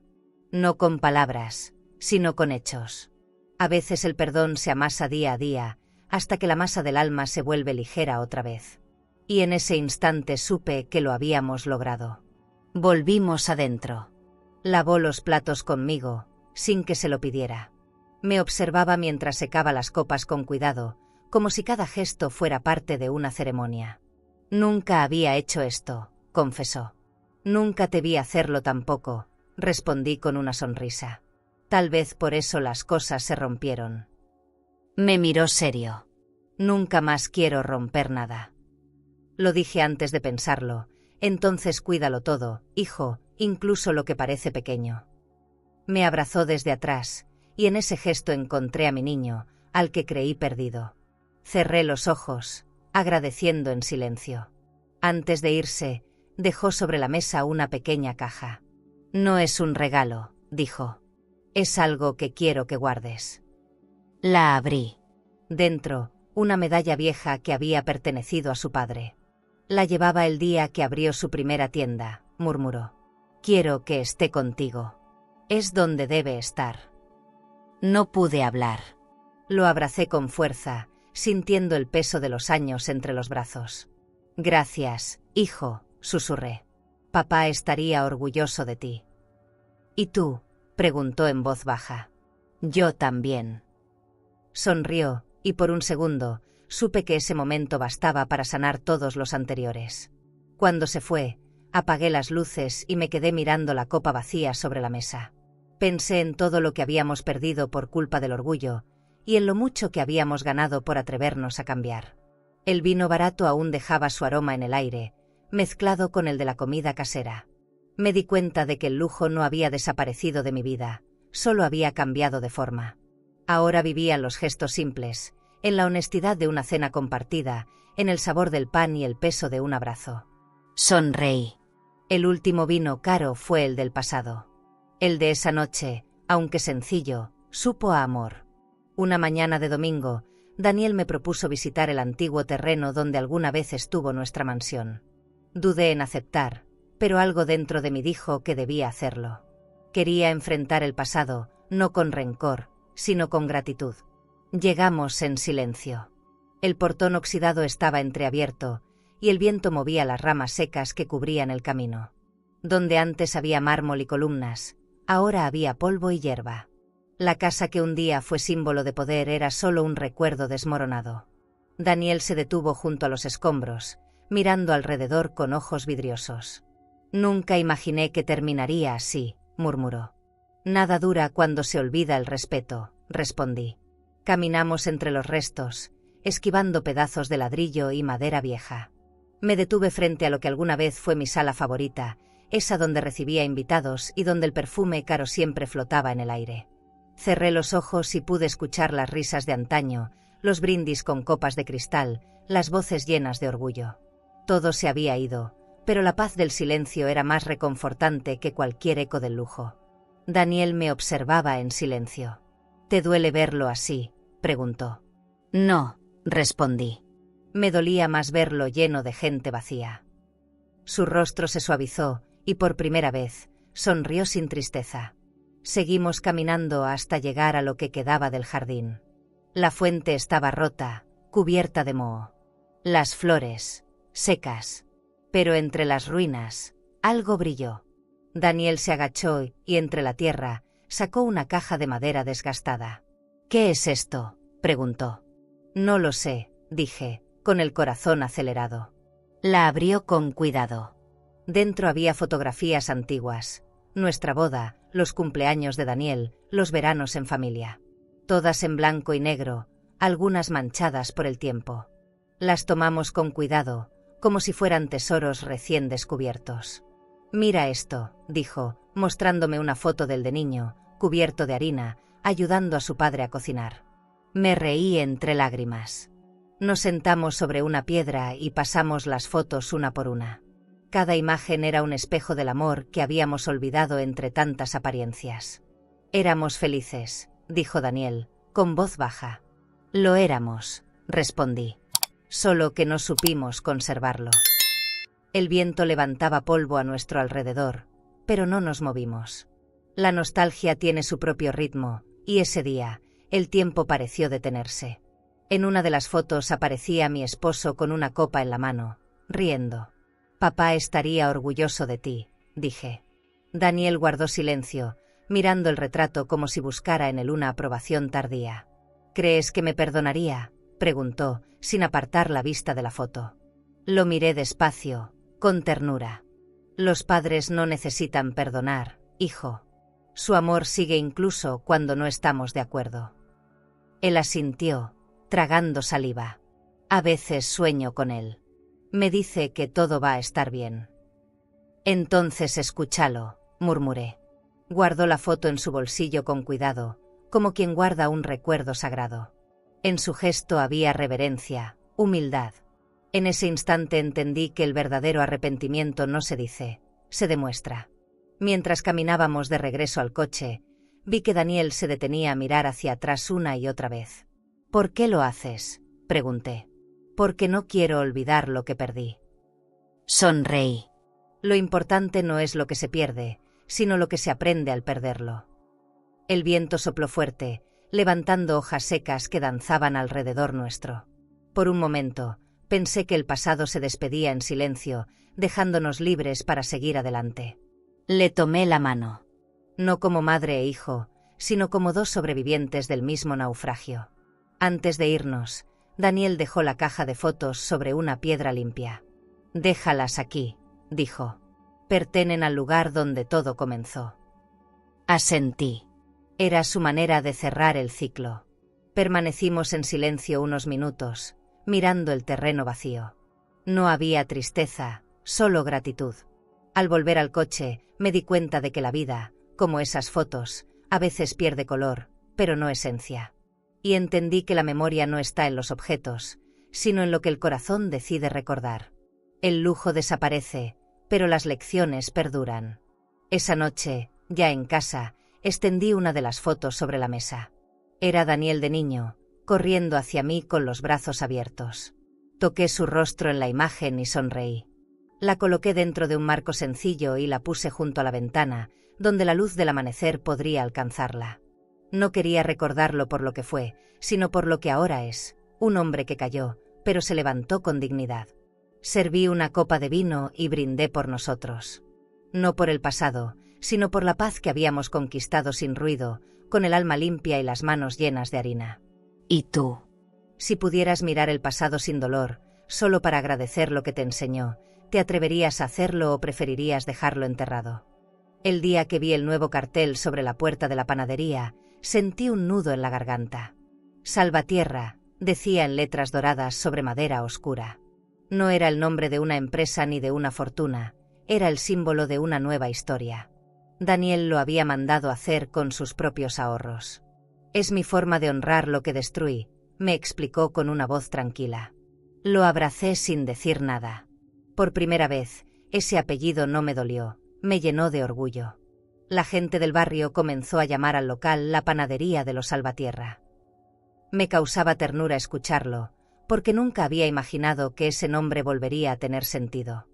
No con palabras, sino con hechos. A veces el perdón se amasa día a día, hasta que la masa del alma se vuelve ligera otra vez. Y en ese instante supe que lo habíamos logrado. Volvimos adentro. Lavó los platos conmigo, sin que se lo pidiera. Me observaba mientras secaba las copas con cuidado, como si cada gesto fuera parte de una ceremonia. «Nunca había hecho esto», confesó. «Nunca te vi hacerlo tampoco», respondí con una sonrisa. Tal vez por eso las cosas se rompieron. Me miró serio. «Nunca más quiero romper nada». Lo dije antes de pensarlo. «Entonces cuídalo todo, hijo, incluso lo que parece pequeño». Me abrazó desde atrás, y en ese gesto encontré a mi niño, al que creí perdido. Cerré los ojos, agradeciendo en silencio. Antes de irse, dejó sobre la mesa una pequeña caja. «No es un regalo», dijo. «Es algo que quiero que guardes». La abrí. Dentro, una medalla vieja que había pertenecido a su padre. «La llevaba el día que abrió su primera tienda», murmuró. «Quiero que esté contigo. Es donde debe estar». No pude hablar. Lo abracé con fuerza, sintiendo el peso de los años entre los brazos. «Gracias, hijo», susurré. «Papá estaría orgulloso de ti». «¿Y tú?», preguntó en voz baja. «Yo también». Sonrió, y por un segundo, supe que ese momento bastaba para sanar todos los anteriores. Cuando se fue, apagué las luces y me quedé mirando la copa vacía sobre la mesa. Pensé en todo lo que habíamos perdido por culpa del orgullo, y en lo mucho que habíamos ganado por atrevernos a cambiar. El vino barato aún dejaba su aroma en el aire, mezclado con el de la comida casera. Me di cuenta de que el lujo no había desaparecido de mi vida, solo había cambiado de forma. Ahora vivía en los gestos simples, en la honestidad de una cena compartida, en el sabor del pan y el peso de un abrazo. Sonreí. El último vino caro fue el del pasado. El de esa noche, aunque sencillo, supo a amor. Una mañana de domingo, Daniel me propuso visitar el antiguo terreno donde alguna vez estuvo nuestra mansión. Dudé en aceptar, pero algo dentro de mí dijo que debía hacerlo. Quería enfrentar el pasado, no con rencor, sino con gratitud. Llegamos en silencio. El portón oxidado estaba entreabierto, y el viento movía las ramas secas que cubrían el camino. Donde antes había mármol y columnas, ahora había polvo y hierba. La casa que un día fue símbolo de poder era solo un recuerdo desmoronado. Daniel se detuvo junto a los escombros, mirando alrededor con ojos vidriosos. «Nunca imaginé que terminaría así», murmuró. «Nada dura cuando se olvida el respeto», respondí. Caminamos entre los restos, esquivando pedazos de ladrillo y madera vieja. Me detuve frente a lo que alguna vez fue mi sala favorita, esa donde recibía invitados y donde el perfume caro siempre flotaba en el aire. Cerré los ojos y pude escuchar las risas de antaño, los brindis con copas de cristal, las voces llenas de orgullo. Todo se había ido, pero la paz del silencio era más reconfortante que cualquier eco del lujo. Daniel me observaba en silencio. «¿Te duele verlo así?», preguntó. «No», respondí. Me dolía más verlo lleno de gente vacía. Su rostro se suavizó y por primera vez sonrió sin tristeza. Seguimos caminando hasta llegar a lo que quedaba del jardín. La fuente estaba rota, cubierta de moho. Las flores, secas. Pero entre las ruinas, algo brilló. Daniel se agachó y entre la tierra sacó una caja de madera desgastada. «¿Qué es esto?», preguntó. «No lo sé», dije, con el corazón acelerado. La abrió con cuidado. Dentro había fotografías antiguas. Nuestra boda, los cumpleaños de Daniel, los veranos en familia. Todas en blanco y negro, algunas manchadas por el tiempo. Las tomamos con cuidado, como si fueran tesoros recién descubiertos. «Mira esto», dijo, mostrándome una foto del de niño, cubierto de harina, ayudando a su padre a cocinar. Me reí entre lágrimas. Nos sentamos sobre una piedra y pasamos las fotos una por una. Cada imagen era un espejo del amor que habíamos olvidado entre tantas apariencias. «Éramos felices», dijo Daniel, con voz baja. «Lo éramos», respondí. «Solo que no supimos conservarlo». El viento levantaba polvo a nuestro alrededor, pero no nos movimos. La nostalgia tiene su propio ritmo, y ese día, el tiempo pareció detenerse. En una de las fotos aparecía mi esposo con una copa en la mano, riendo. «Papá estaría orgulloso de ti», dije. Daniel guardó silencio, mirando el retrato como si buscara en él una aprobación tardía. «¿Crees que me perdonaría?», preguntó, sin apartar la vista de la foto. Lo miré despacio, con ternura. «Los padres no necesitan perdonar, hijo. Su amor sigue incluso cuando no estamos de acuerdo». Él asintió, tragando saliva. «A veces sueño con él. Me dice que todo va a estar bien». «Entonces escúchalo», murmuré. Guardó la foto en su bolsillo con cuidado, como quien guarda un recuerdo sagrado. En su gesto había reverencia, humildad. En ese instante entendí que el verdadero arrepentimiento no se dice, se demuestra. Mientras caminábamos de regreso al coche, vi que Daniel se detenía a mirar hacia atrás una y otra vez. «¿Por qué lo haces?», pregunté. «Porque no quiero olvidar lo que perdí». Sonreí. Lo importante no es lo que se pierde, sino lo que se aprende al perderlo. El viento sopló fuerte, levantando hojas secas que danzaban alrededor nuestro. Por un momento, pensé que el pasado se despedía en silencio, dejándonos libres para seguir adelante. Le tomé la mano. No como madre e hijo, sino como dos sobrevivientes del mismo naufragio. Antes de irnos, Daniel dejó la caja de fotos sobre una piedra limpia. «Déjalas aquí», dijo. «Pertenecen al lugar donde todo comenzó». Asentí. Era su manera de cerrar el ciclo. Permanecimos en silencio unos minutos, mirando el terreno vacío. No había tristeza, solo gratitud. Al volver al coche, me di cuenta de que la vida, como esas fotos, a veces pierde color, pero no esencia. Y entendí que la memoria no está en los objetos, sino en lo que el corazón decide recordar. El lujo desaparece, pero las lecciones perduran. Esa noche, ya en casa, extendí una de las fotos sobre la mesa. Era Daniel de niño, corriendo hacia mí con los brazos abiertos. Toqué su rostro en la imagen y sonreí. La coloqué dentro de un marco sencillo y la puse junto a la ventana, donde la luz del amanecer podría alcanzarla. No quería recordarlo por lo que fue, sino por lo que ahora es, un hombre que cayó, pero se levantó con dignidad. Serví una copa de vino y brindé por nosotros. No por el pasado, sino por la paz que habíamos conquistado sin ruido, con el alma limpia y las manos llenas de harina. ¿Y tú? Si pudieras mirar el pasado sin dolor, solo para agradecer lo que te enseñó, ¿te atreverías a hacerlo o preferirías dejarlo enterrado? El día que vi el nuevo cartel sobre la puerta de la panadería, sentí un nudo en la garganta. Salvatierra, decía en letras doradas sobre madera oscura. No era el nombre de una empresa ni de una fortuna, era el símbolo de una nueva historia. Daniel lo había mandado hacer con sus propios ahorros. «Es mi forma de honrar lo que destruí», me explicó con una voz tranquila. Lo abracé sin decir nada. Por primera vez, ese apellido no me dolió, me llenó de orgullo. La gente del barrio comenzó a llamar al local la panadería de los Salvatierra. Me causaba ternura escucharlo, porque nunca había imaginado que ese nombre volvería a tener sentido.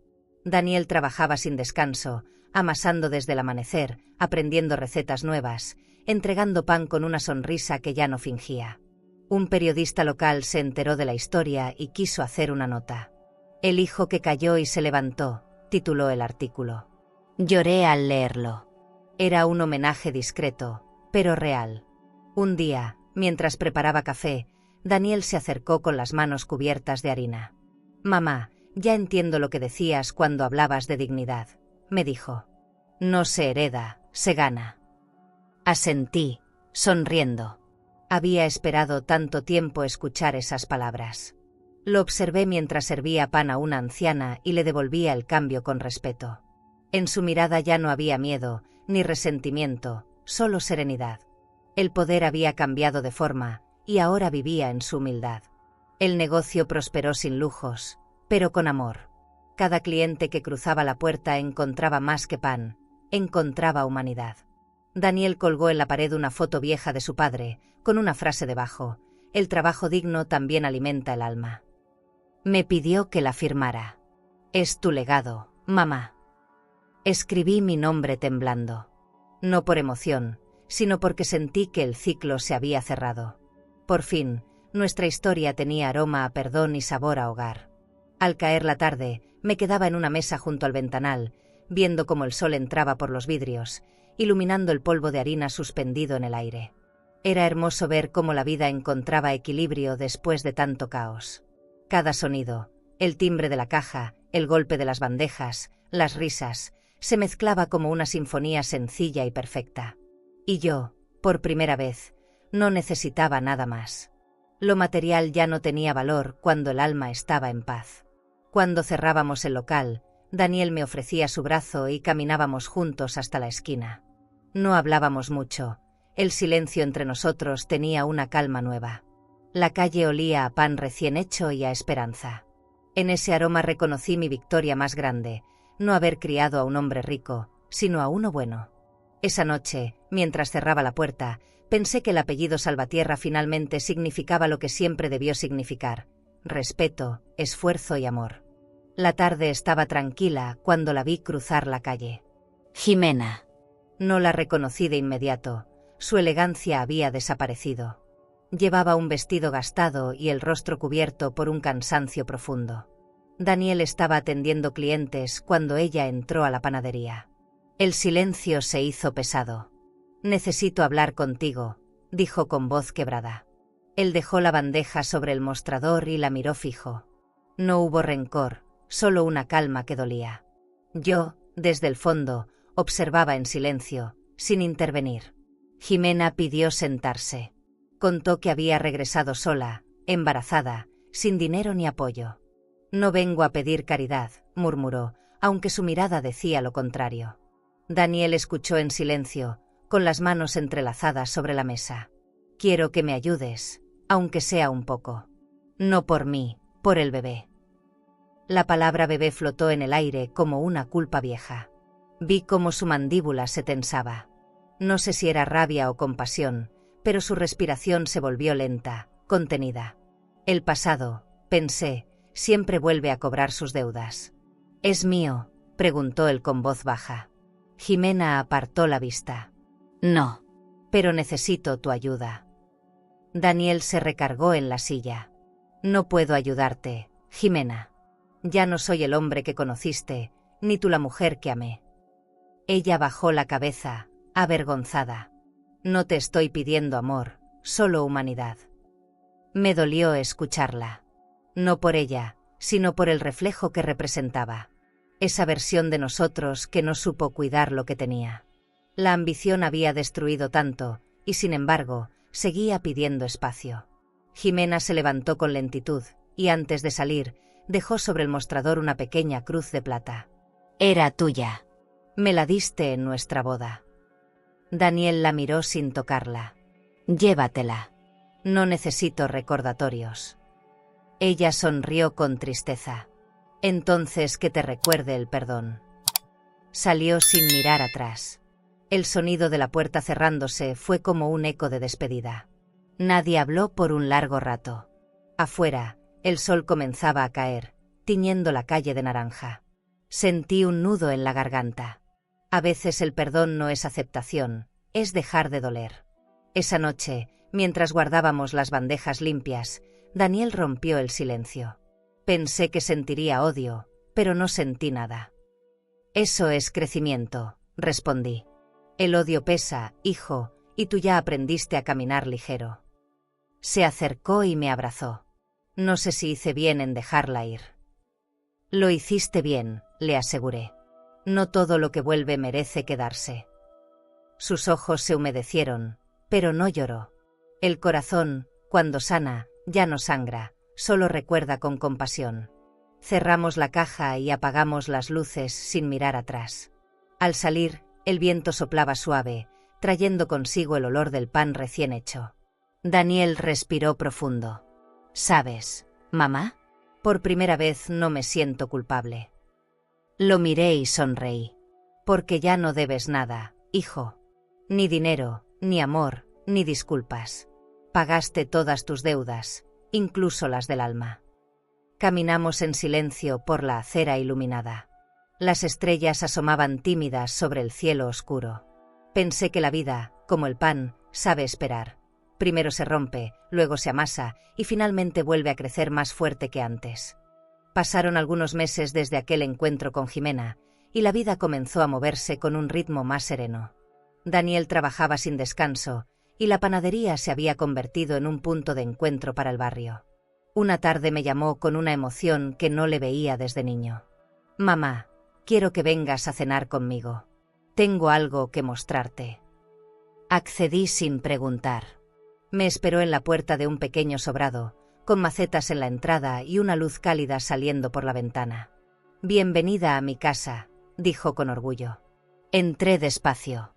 Daniel trabajaba sin descanso, amasando desde el amanecer, aprendiendo recetas nuevas, entregando pan con una sonrisa que ya no fingía. Un periodista local se enteró de la historia y quiso hacer una nota. «El hijo que cayó y se levantó», tituló el artículo. Lloré al leerlo. Era un homenaje discreto, pero real. Un día, mientras preparaba café, Daniel se acercó con las manos cubiertas de harina. «Mamá, ya entiendo lo que decías cuando hablabas de dignidad», me dijo. «No se hereda, se gana». Asentí, sonriendo. Había esperado tanto tiempo escuchar esas palabras. Lo observé mientras servía pan a una anciana y le devolvía el cambio con respeto. En su mirada ya no había miedo, ni resentimiento, solo serenidad. El poder había cambiado de forma, y ahora vivía en su humildad. El negocio prosperó sin lujos, pero con amor. Cada cliente que cruzaba la puerta encontraba más que pan, encontraba humanidad. Daniel colgó en la pared una foto vieja de su padre, con una frase debajo: «El trabajo digno también alimenta el alma». Me pidió que la firmara. «Es tu legado, mamá». Escribí mi nombre temblando. No por emoción, sino porque sentí que el ciclo se había cerrado. Por fin, nuestra historia tenía aroma a perdón y sabor a hogar. Al caer la tarde, me quedaba en una mesa junto al ventanal, viendo cómo el sol entraba por los vidrios, iluminando el polvo de harina suspendido en el aire. Era hermoso ver cómo la vida encontraba equilibrio después de tanto caos. Cada sonido, el timbre de la caja, el golpe de las bandejas, las risas, se mezclaba como una sinfonía sencilla y perfecta. Y yo, por primera vez, no necesitaba nada más. Lo material ya no tenía valor cuando el alma estaba en paz. Cuando cerrábamos el local, Daniel me ofrecía su brazo y caminábamos juntos hasta la esquina. No hablábamos mucho. El silencio entre nosotros tenía una calma nueva. La calle olía a pan recién hecho y a esperanza. En ese aroma reconocí mi victoria más grande: no haber criado a un hombre rico, sino a uno bueno. Esa noche, mientras cerraba la puerta, pensé que el apellido Salvatierra finalmente significaba lo que siempre debió significar: respeto, esfuerzo y amor. La tarde estaba tranquila cuando la vi cruzar la calle. Jimena. No la reconocí de inmediato. Su elegancia había desaparecido. Llevaba un vestido gastado y el rostro cubierto por un cansancio profundo. Daniel estaba atendiendo clientes cuando ella entró a la panadería. El silencio se hizo pesado. «Necesito hablar contigo», dijo con voz quebrada. Él dejó la bandeja sobre el mostrador y la miró fijo. No hubo rencor, solo una calma que dolía. Yo, desde el fondo, observaba en silencio, sin intervenir. Jimena pidió sentarse. Contó que había regresado sola, embarazada, sin dinero ni apoyo. «No vengo a pedir caridad», murmuró, aunque su mirada decía lo contrario. Daniel escuchó en silencio, con las manos entrelazadas sobre la mesa. «Quiero que me ayudes, aunque sea un poco. No por mí, por el bebé». La palabra bebé flotó en el aire como una culpa vieja. Vi cómo su mandíbula se tensaba. No sé si era rabia o compasión, pero su respiración se volvió lenta, contenida. El pasado, pensé, siempre vuelve a cobrar sus deudas. «¿Es mío?», preguntó él con voz baja. Jimena apartó la vista. «No. Pero necesito tu ayuda». Daniel se recargó en la silla. «No puedo ayudarte, Jimena. Ya no soy el hombre que conociste, ni tú la mujer que amé». Ella bajó la cabeza, avergonzada. «No te estoy pidiendo amor, solo humanidad». Me dolió escucharla. No por ella, sino por el reflejo que representaba. Esa versión de nosotros que no supo cuidar lo que tenía. La ambición había destruido tanto, y sin embargo, seguía pidiendo espacio. Jimena se levantó con lentitud, y antes de salir, dejó sobre el mostrador una pequeña cruz de plata. «Era tuya. Me la diste en nuestra boda». Daniel la miró sin tocarla. «Llévatela. No necesito recordatorios». Ella sonrió con tristeza. «Entonces que te recuerde el perdón». Salió sin mirar atrás. El sonido de la puerta cerrándose fue como un eco de despedida. Nadie habló por un largo rato. Afuera, el sol comenzaba a caer, tiñendo la calle de naranja. Sentí un nudo en la garganta. A veces el perdón no es aceptación, es dejar de doler. Esa noche, mientras guardábamos las bandejas limpias, Daniel rompió el silencio. Pensé que sentiría odio, pero no sentí nada. Eso es crecimiento, respondí. El odio pesa, hijo, y tú ya aprendiste a caminar ligero. Se acercó y me abrazó. No sé si hice bien en dejarla ir. Lo hiciste bien, le aseguré. No todo lo que vuelve merece quedarse. Sus ojos se humedecieron, pero no lloró. El corazón, cuando sana, ya no sangra, solo recuerda con compasión. Cerramos la caja y apagamos las luces sin mirar atrás. Al salir, el viento soplaba suave, trayendo consigo el olor del pan recién hecho. Daniel respiró profundo. ¿Sabes, mamá? Por primera vez no me siento culpable. Lo miré y sonreí. Porque ya no debes nada, hijo. Ni dinero, ni amor, ni disculpas. Pagaste todas tus deudas, incluso las del alma. Caminamos en silencio por la acera iluminada. Las estrellas asomaban tímidas sobre el cielo oscuro. Pensé que la vida, como el pan, sabe esperar. Primero se rompe, luego se amasa y finalmente vuelve a crecer más fuerte que antes. Pasaron algunos meses desde aquel encuentro con Jimena, y la vida comenzó a moverse con un ritmo más sereno. Daniel trabajaba sin descanso, y la panadería se había convertido en un punto de encuentro para el barrio. Una tarde me llamó con una emoción que no le veía desde niño. «Mamá, quiero que vengas a cenar conmigo. Tengo algo que mostrarte». Accedí sin preguntar. Me esperó en la puerta de un pequeño sobrado, con macetas en la entrada y una luz cálida saliendo por la ventana. «Bienvenida a mi casa», dijo con orgullo. Entré despacio.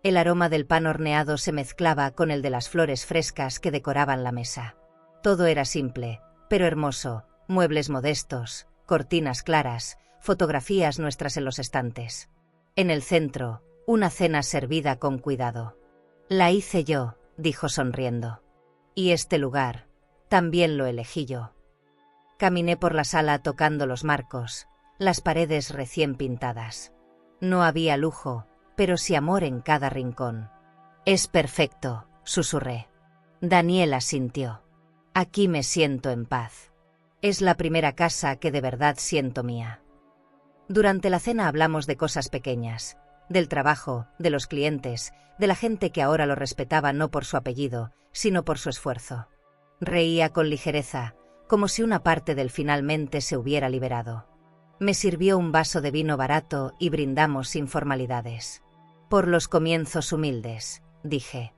El aroma del pan horneado se mezclaba con el de las flores frescas que decoraban la mesa. Todo era simple, pero hermoso, muebles modestos, cortinas claras, fotografías nuestras en los estantes. En el centro, una cena servida con cuidado. «La hice yo», dijo sonriendo. «Y este lugar, también lo elegí yo». Caminé por la sala tocando los marcos, las paredes recién pintadas. No había lujo, pero sí amor en cada rincón. «Es perfecto», susurré. Daniel asintió. «Aquí me siento en paz. Es la primera casa que de verdad siento mía». Durante la cena hablamos de cosas pequeñas, del trabajo, de los clientes, de la gente que ahora lo respetaba no por su apellido, sino por su esfuerzo. Reía con ligereza, como si una parte del finalmente se hubiera liberado. Me sirvió un vaso de vino barato y brindamos sin formalidades. «Por los comienzos humildes», dije.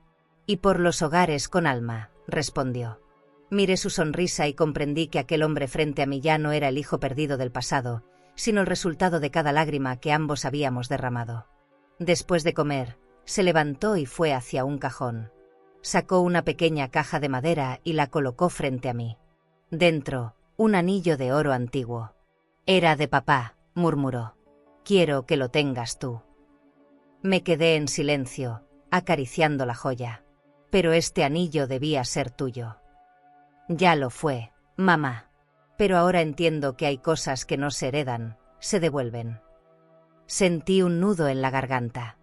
«Y por los hogares con alma», respondió. Miré su sonrisa y comprendí que aquel hombre frente a mí ya no era el hijo perdido del pasado, sino el resultado de cada lágrima que ambos habíamos derramado. Después de comer, se levantó y fue hacia un cajón. Sacó una pequeña caja de madera y la colocó frente a mí. Dentro, un anillo de oro antiguo. «Era de papá», murmuró. «Quiero que lo tengas tú». Me quedé en silencio, acariciando la joya. «Pero este anillo debía ser tuyo». «Ya lo fue, mamá. Pero ahora entiendo que hay cosas que no se heredan, se devuelven». Sentí un nudo en la garganta.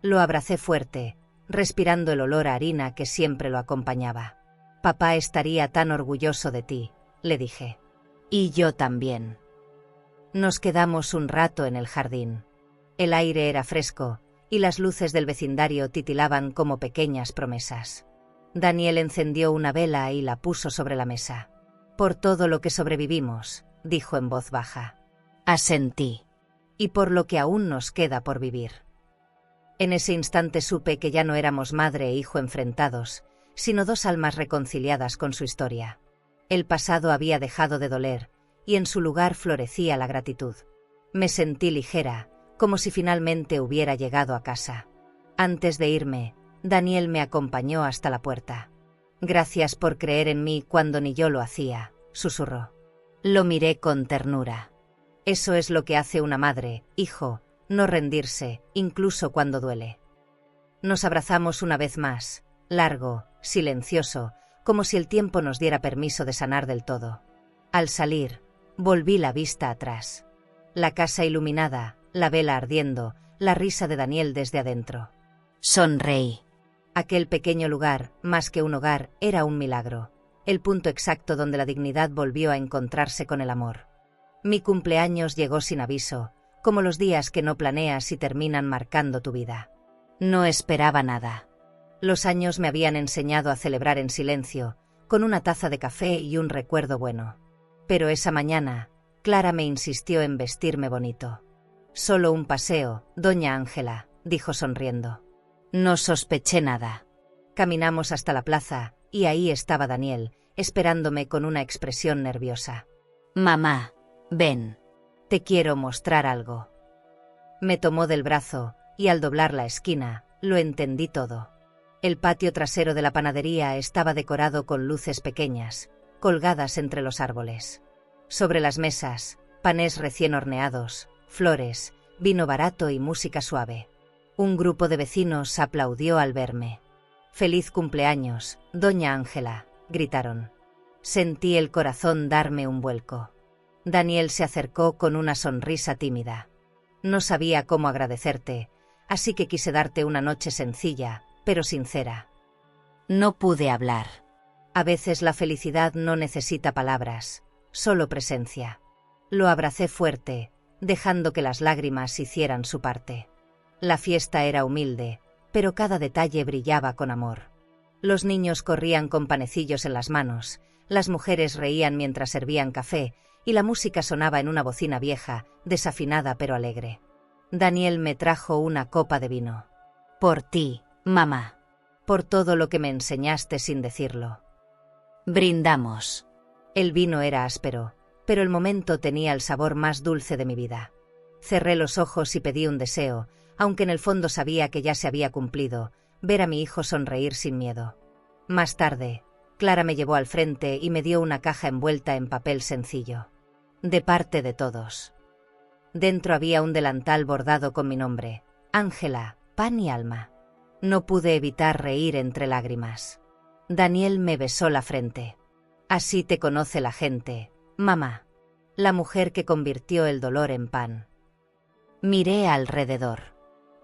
Lo abracé fuerte, respirando el olor a harina que siempre lo acompañaba. «Papá estaría tan orgulloso de ti», le dije. «Y yo también». Nos quedamos un rato en el jardín. El aire era fresco, y las luces del vecindario titilaban como pequeñas promesas. Daniel encendió una vela y la puso sobre la mesa. «Por todo lo que sobrevivimos», dijo en voz baja. Asentí. «Y por lo que aún nos queda por vivir». En ese instante supe que ya no éramos madre e hijo enfrentados, sino dos almas reconciliadas con su historia. El pasado había dejado de doler, y en su lugar florecía la gratitud. Me sentí ligera, como si finalmente hubiera llegado a casa. Antes de irme, Daniel me acompañó hasta la puerta. «Gracias por creer en mí cuando ni yo lo hacía», susurró. Lo miré con ternura. «Eso es lo que hace una madre, hijo, no rendirse, incluso cuando duele». Nos abrazamos una vez más, largo, silencioso, como si el tiempo nos diera permiso de sanar del todo. Al salir, volví la vista atrás. La casa iluminada, la vela ardiendo, la risa de Daniel desde adentro. Sonreí. Aquel pequeño lugar, más que un hogar, era un milagro, el punto exacto donde la dignidad volvió a encontrarse con el amor. Mi cumpleaños llegó sin aviso, como los días que no planeas y terminan marcando tu vida. No esperaba nada. Los años me habían enseñado a celebrar en silencio, con una taza de café y un recuerdo bueno. Pero esa mañana, Clara me insistió en vestirme bonito. «Solo un paseo, doña Ángela», dijo sonriendo. No sospeché nada. Caminamos hasta la plaza, y ahí estaba Daniel, esperándome con una expresión nerviosa. «Mamá, ven. Te quiero mostrar algo». Me tomó del brazo, y al doblar la esquina, lo entendí todo. El patio trasero de la panadería estaba decorado con luces pequeñas, colgadas entre los árboles. Sobre las mesas, panés recién horneados, flores, vino barato y música suave. Un grupo de vecinos aplaudió al verme. «¡Feliz cumpleaños, doña Ángela!», gritaron. Sentí el corazón darme un vuelco. Daniel se acercó con una sonrisa tímida. «No sabía cómo agradecerte, así que quise darte una noche sencilla, pero sincera». No pude hablar. A veces la felicidad no necesita palabras, solo presencia. Lo abracé fuerte, dejando que las lágrimas hicieran su parte. La fiesta era humilde, pero cada detalle brillaba con amor. Los niños corrían con panecillos en las manos, las mujeres reían mientras servían café, y la música sonaba en una bocina vieja, desafinada pero alegre. Daniel me trajo una copa de vino. «Por ti, mamá. Por todo lo que me enseñaste sin decirlo». Brindamos. El vino era áspero, pero el momento tenía el sabor más dulce de mi vida. Cerré los ojos y pedí un deseo, aunque en el fondo sabía que ya se había cumplido, ver a mi hijo sonreír sin miedo. Más tarde, Clara me llevó al frente y me dio una caja envuelta en papel sencillo. «De parte de todos». Dentro había un delantal bordado con mi nombre, Ángela, pan y alma. No pude evitar reír entre lágrimas. Daniel me besó la frente. «Así te conoce la gente, mamá. La mujer que convirtió el dolor en pan». Miré alrededor.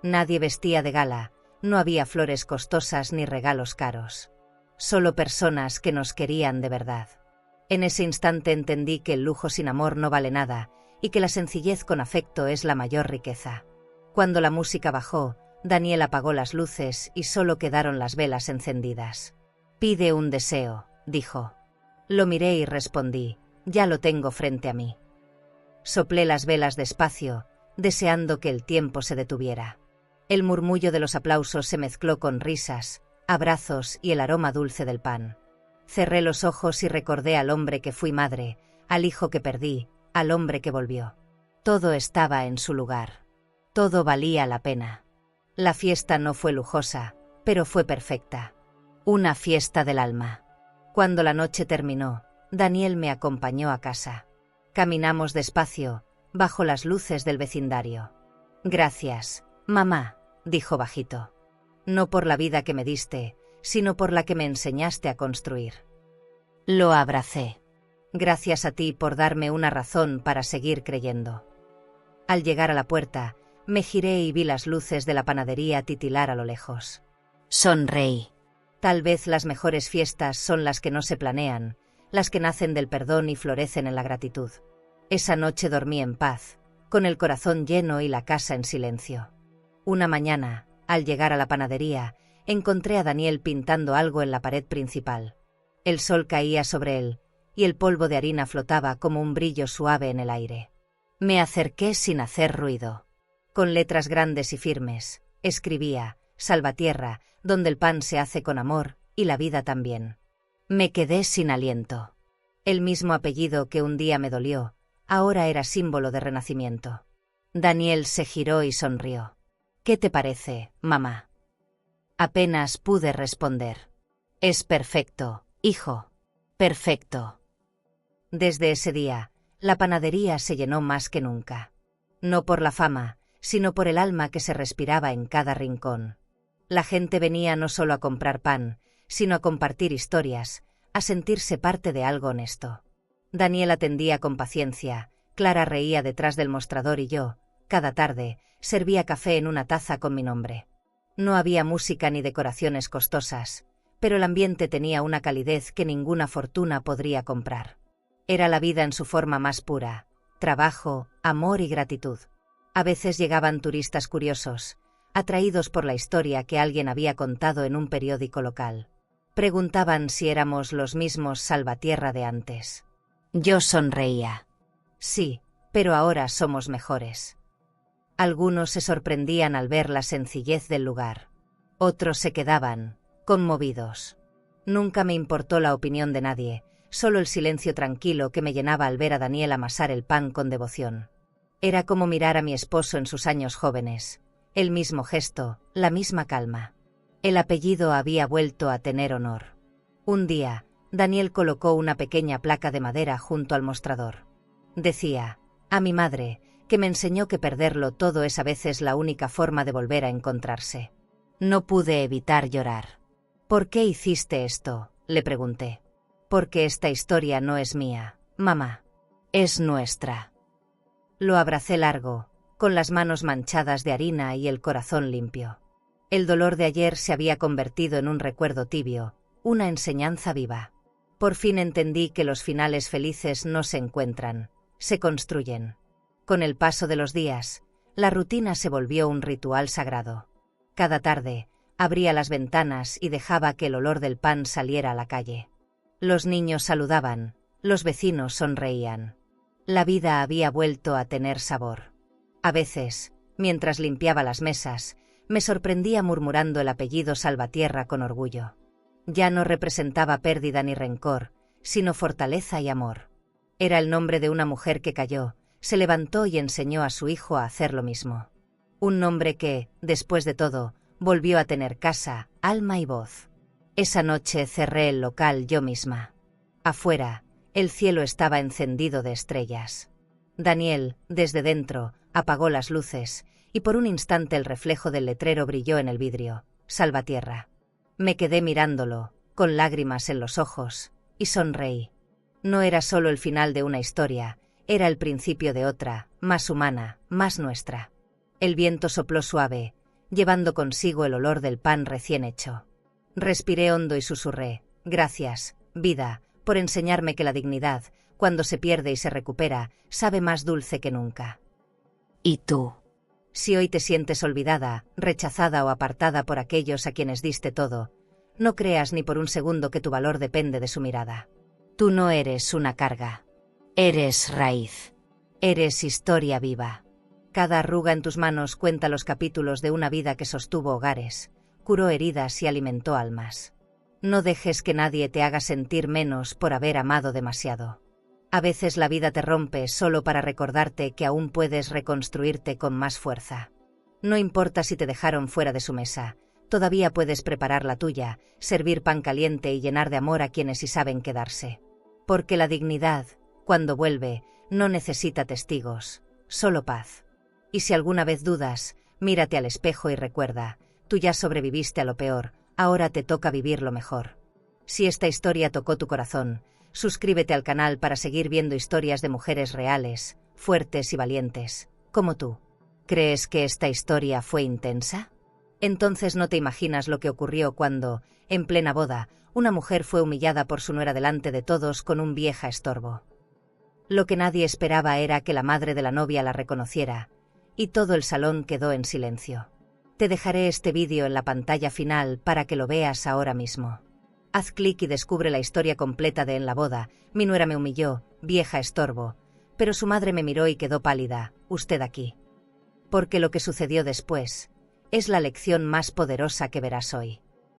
Nadie vestía de gala, no había flores costosas ni regalos caros. Solo personas que nos querían de verdad. En ese instante entendí que el lujo sin amor no vale nada, y que la sencillez con afecto es la mayor riqueza. Cuando la música bajó, Daniel apagó las luces y solo quedaron las velas encendidas. «Pide un deseo», dijo. Lo miré y respondí, «Ya lo tengo frente a mí». Soplé las velas despacio, deseando que el tiempo se detuviera. El murmullo de los aplausos se mezcló con risas, abrazos y el aroma dulce del pan. Cerré los ojos y recordé al hombre que fui madre, al hijo que perdí, al hombre que volvió. Todo estaba en su lugar. Todo valía la pena. La fiesta no fue lujosa, pero fue perfecta. Una fiesta del alma. Cuando la noche terminó, Daniel me acompañó a casa. Caminamos despacio, bajo las luces del vecindario. «Gracias, mamá», dijo bajito. «No por la vida que me diste, sino por la que me enseñaste a construir». Lo abracé. «Gracias a ti por darme una razón para seguir creyendo». Al llegar a la puerta, me giré y vi las luces de la panadería titilar a lo lejos. Sonreí. Tal vez las mejores fiestas son las que no se planean, las que nacen del perdón y florecen en la gratitud. Esa noche dormí en paz, con el corazón lleno y la casa en silencio. Una mañana, al llegar a la panadería, encontré a Daniel pintando algo en la pared principal. El sol caía sobre él, y el polvo de harina flotaba como un brillo suave en el aire. Me acerqué sin hacer ruido. Con letras grandes y firmes, escribía, «Salvatierra, donde el pan se hace con amor, y la vida también». Me quedé sin aliento. El mismo apellido que un día me dolió, ahora era símbolo de renacimiento. Daniel se giró y sonrió. «¿Qué te parece, mamá?» Apenas pude responder. «Es perfecto, hijo. Perfecto». Desde ese día, la panadería se llenó más que nunca. No por la fama, sino por el alma que se respiraba en cada rincón. La gente venía no solo a comprar pan, sino a compartir historias, a sentirse parte de algo honesto. Daniel atendía con paciencia, Clara reía detrás del mostrador y yo, cada tarde, servía café en una taza con mi nombre. No había música ni decoraciones costosas, pero el ambiente tenía una calidez que ninguna fortuna podría comprar. Era la vida en su forma más pura, trabajo, amor y gratitud. A veces llegaban turistas curiosos, atraídos por la historia que alguien había contado en un periódico local. Preguntaban si éramos los mismos Salvatierra de antes. Yo sonreía. Sí, pero ahora somos mejores. Algunos se sorprendían al ver la sencillez del lugar. Otros se quedaban, conmovidos. Nunca me importó la opinión de nadie, solo el silencio tranquilo que me llenaba al ver a Daniel amasar el pan con devoción. Era como mirar a mi esposo en sus años jóvenes. El mismo gesto, la misma calma. El apellido había vuelto a tener honor. Un día, Daniel colocó una pequeña placa de madera junto al mostrador. Decía, a mi madre, que me enseñó que perderlo todo es a veces la única forma de volver a encontrarse. No pude evitar llorar. ¿Por qué hiciste esto?, le pregunté. Porque esta historia no es mía, mamá. Es nuestra. Lo abracé largo, con las manos manchadas de harina y el corazón limpio. El dolor de ayer se había convertido en un recuerdo tibio, una enseñanza viva. Por fin entendí que los finales felices no se encuentran, se construyen. Con el paso de los días, la rutina se volvió un ritual sagrado. Cada tarde, abría las ventanas y dejaba que el olor del pan saliera a la calle. Los niños saludaban, los vecinos sonreían. La vida había vuelto a tener sabor. A veces, mientras limpiaba las mesas, me sorprendía murmurando el apellido Salvatierra con orgullo. Ya no representaba pérdida ni rencor, sino fortaleza y amor. Era el nombre de una mujer que cayó, se levantó y enseñó a su hijo a hacer lo mismo. Un nombre que, después de todo, volvió a tener casa, alma y voz. Esa noche cerré el local yo misma. Afuera, el cielo estaba encendido de estrellas. Daniel, desde dentro, apagó las luces, y por un instante el reflejo del letrero brilló en el vidrio, Salvatierra. Me quedé mirándolo, con lágrimas en los ojos, y sonreí. No era solo el final de una historia, era el principio de otra, más humana, más nuestra. El viento sopló suave, llevando consigo el olor del pan recién hecho. Respiré hondo y susurré, gracias, vida, por enseñarme que la dignidad, cuando se pierde y se recupera, sabe más dulce que nunca. ¿Y tú? Si hoy te sientes olvidada, rechazada o apartada por aquellos a quienes diste todo, no creas ni por un segundo que tu valor depende de su mirada. Tú no eres una carga. Eres raíz. Eres historia viva. Cada arruga en tus manos cuenta los capítulos de una vida que sostuvo hogares, curó heridas y alimentó almas. No dejes que nadie te haga sentir menos por haber amado demasiado. A veces la vida te rompe solo para recordarte que aún puedes reconstruirte con más fuerza. No importa si te dejaron fuera de su mesa, todavía puedes preparar la tuya, servir pan caliente y llenar de amor a quienes sí saben quedarse. Porque la dignidad, cuando vuelve, no necesita testigos, solo paz. Y si alguna vez dudas, mírate al espejo y recuerda, tú ya sobreviviste a lo peor, ahora te toca vivir lo mejor. Si esta historia tocó tu corazón, suscríbete al canal para seguir viendo historias de mujeres reales, fuertes y valientes, como tú. ¿Crees que esta historia fue intensa? Entonces no te imaginas lo que ocurrió cuando, en plena boda, una mujer fue humillada por su nuera delante de todos con un vieja estorbo. Lo que nadie esperaba era que la madre de la novia la reconociera, y todo el salón quedó en silencio. Te dejaré este vídeo en la pantalla final para que lo veas ahora mismo. Haz clic y descubre la historia completa de En la boda. Mi nuera me humilló, vieja estorbo, pero su madre me miró y quedó pálida, usted aquí. Porque lo que sucedió después es la lección más poderosa que verás hoy.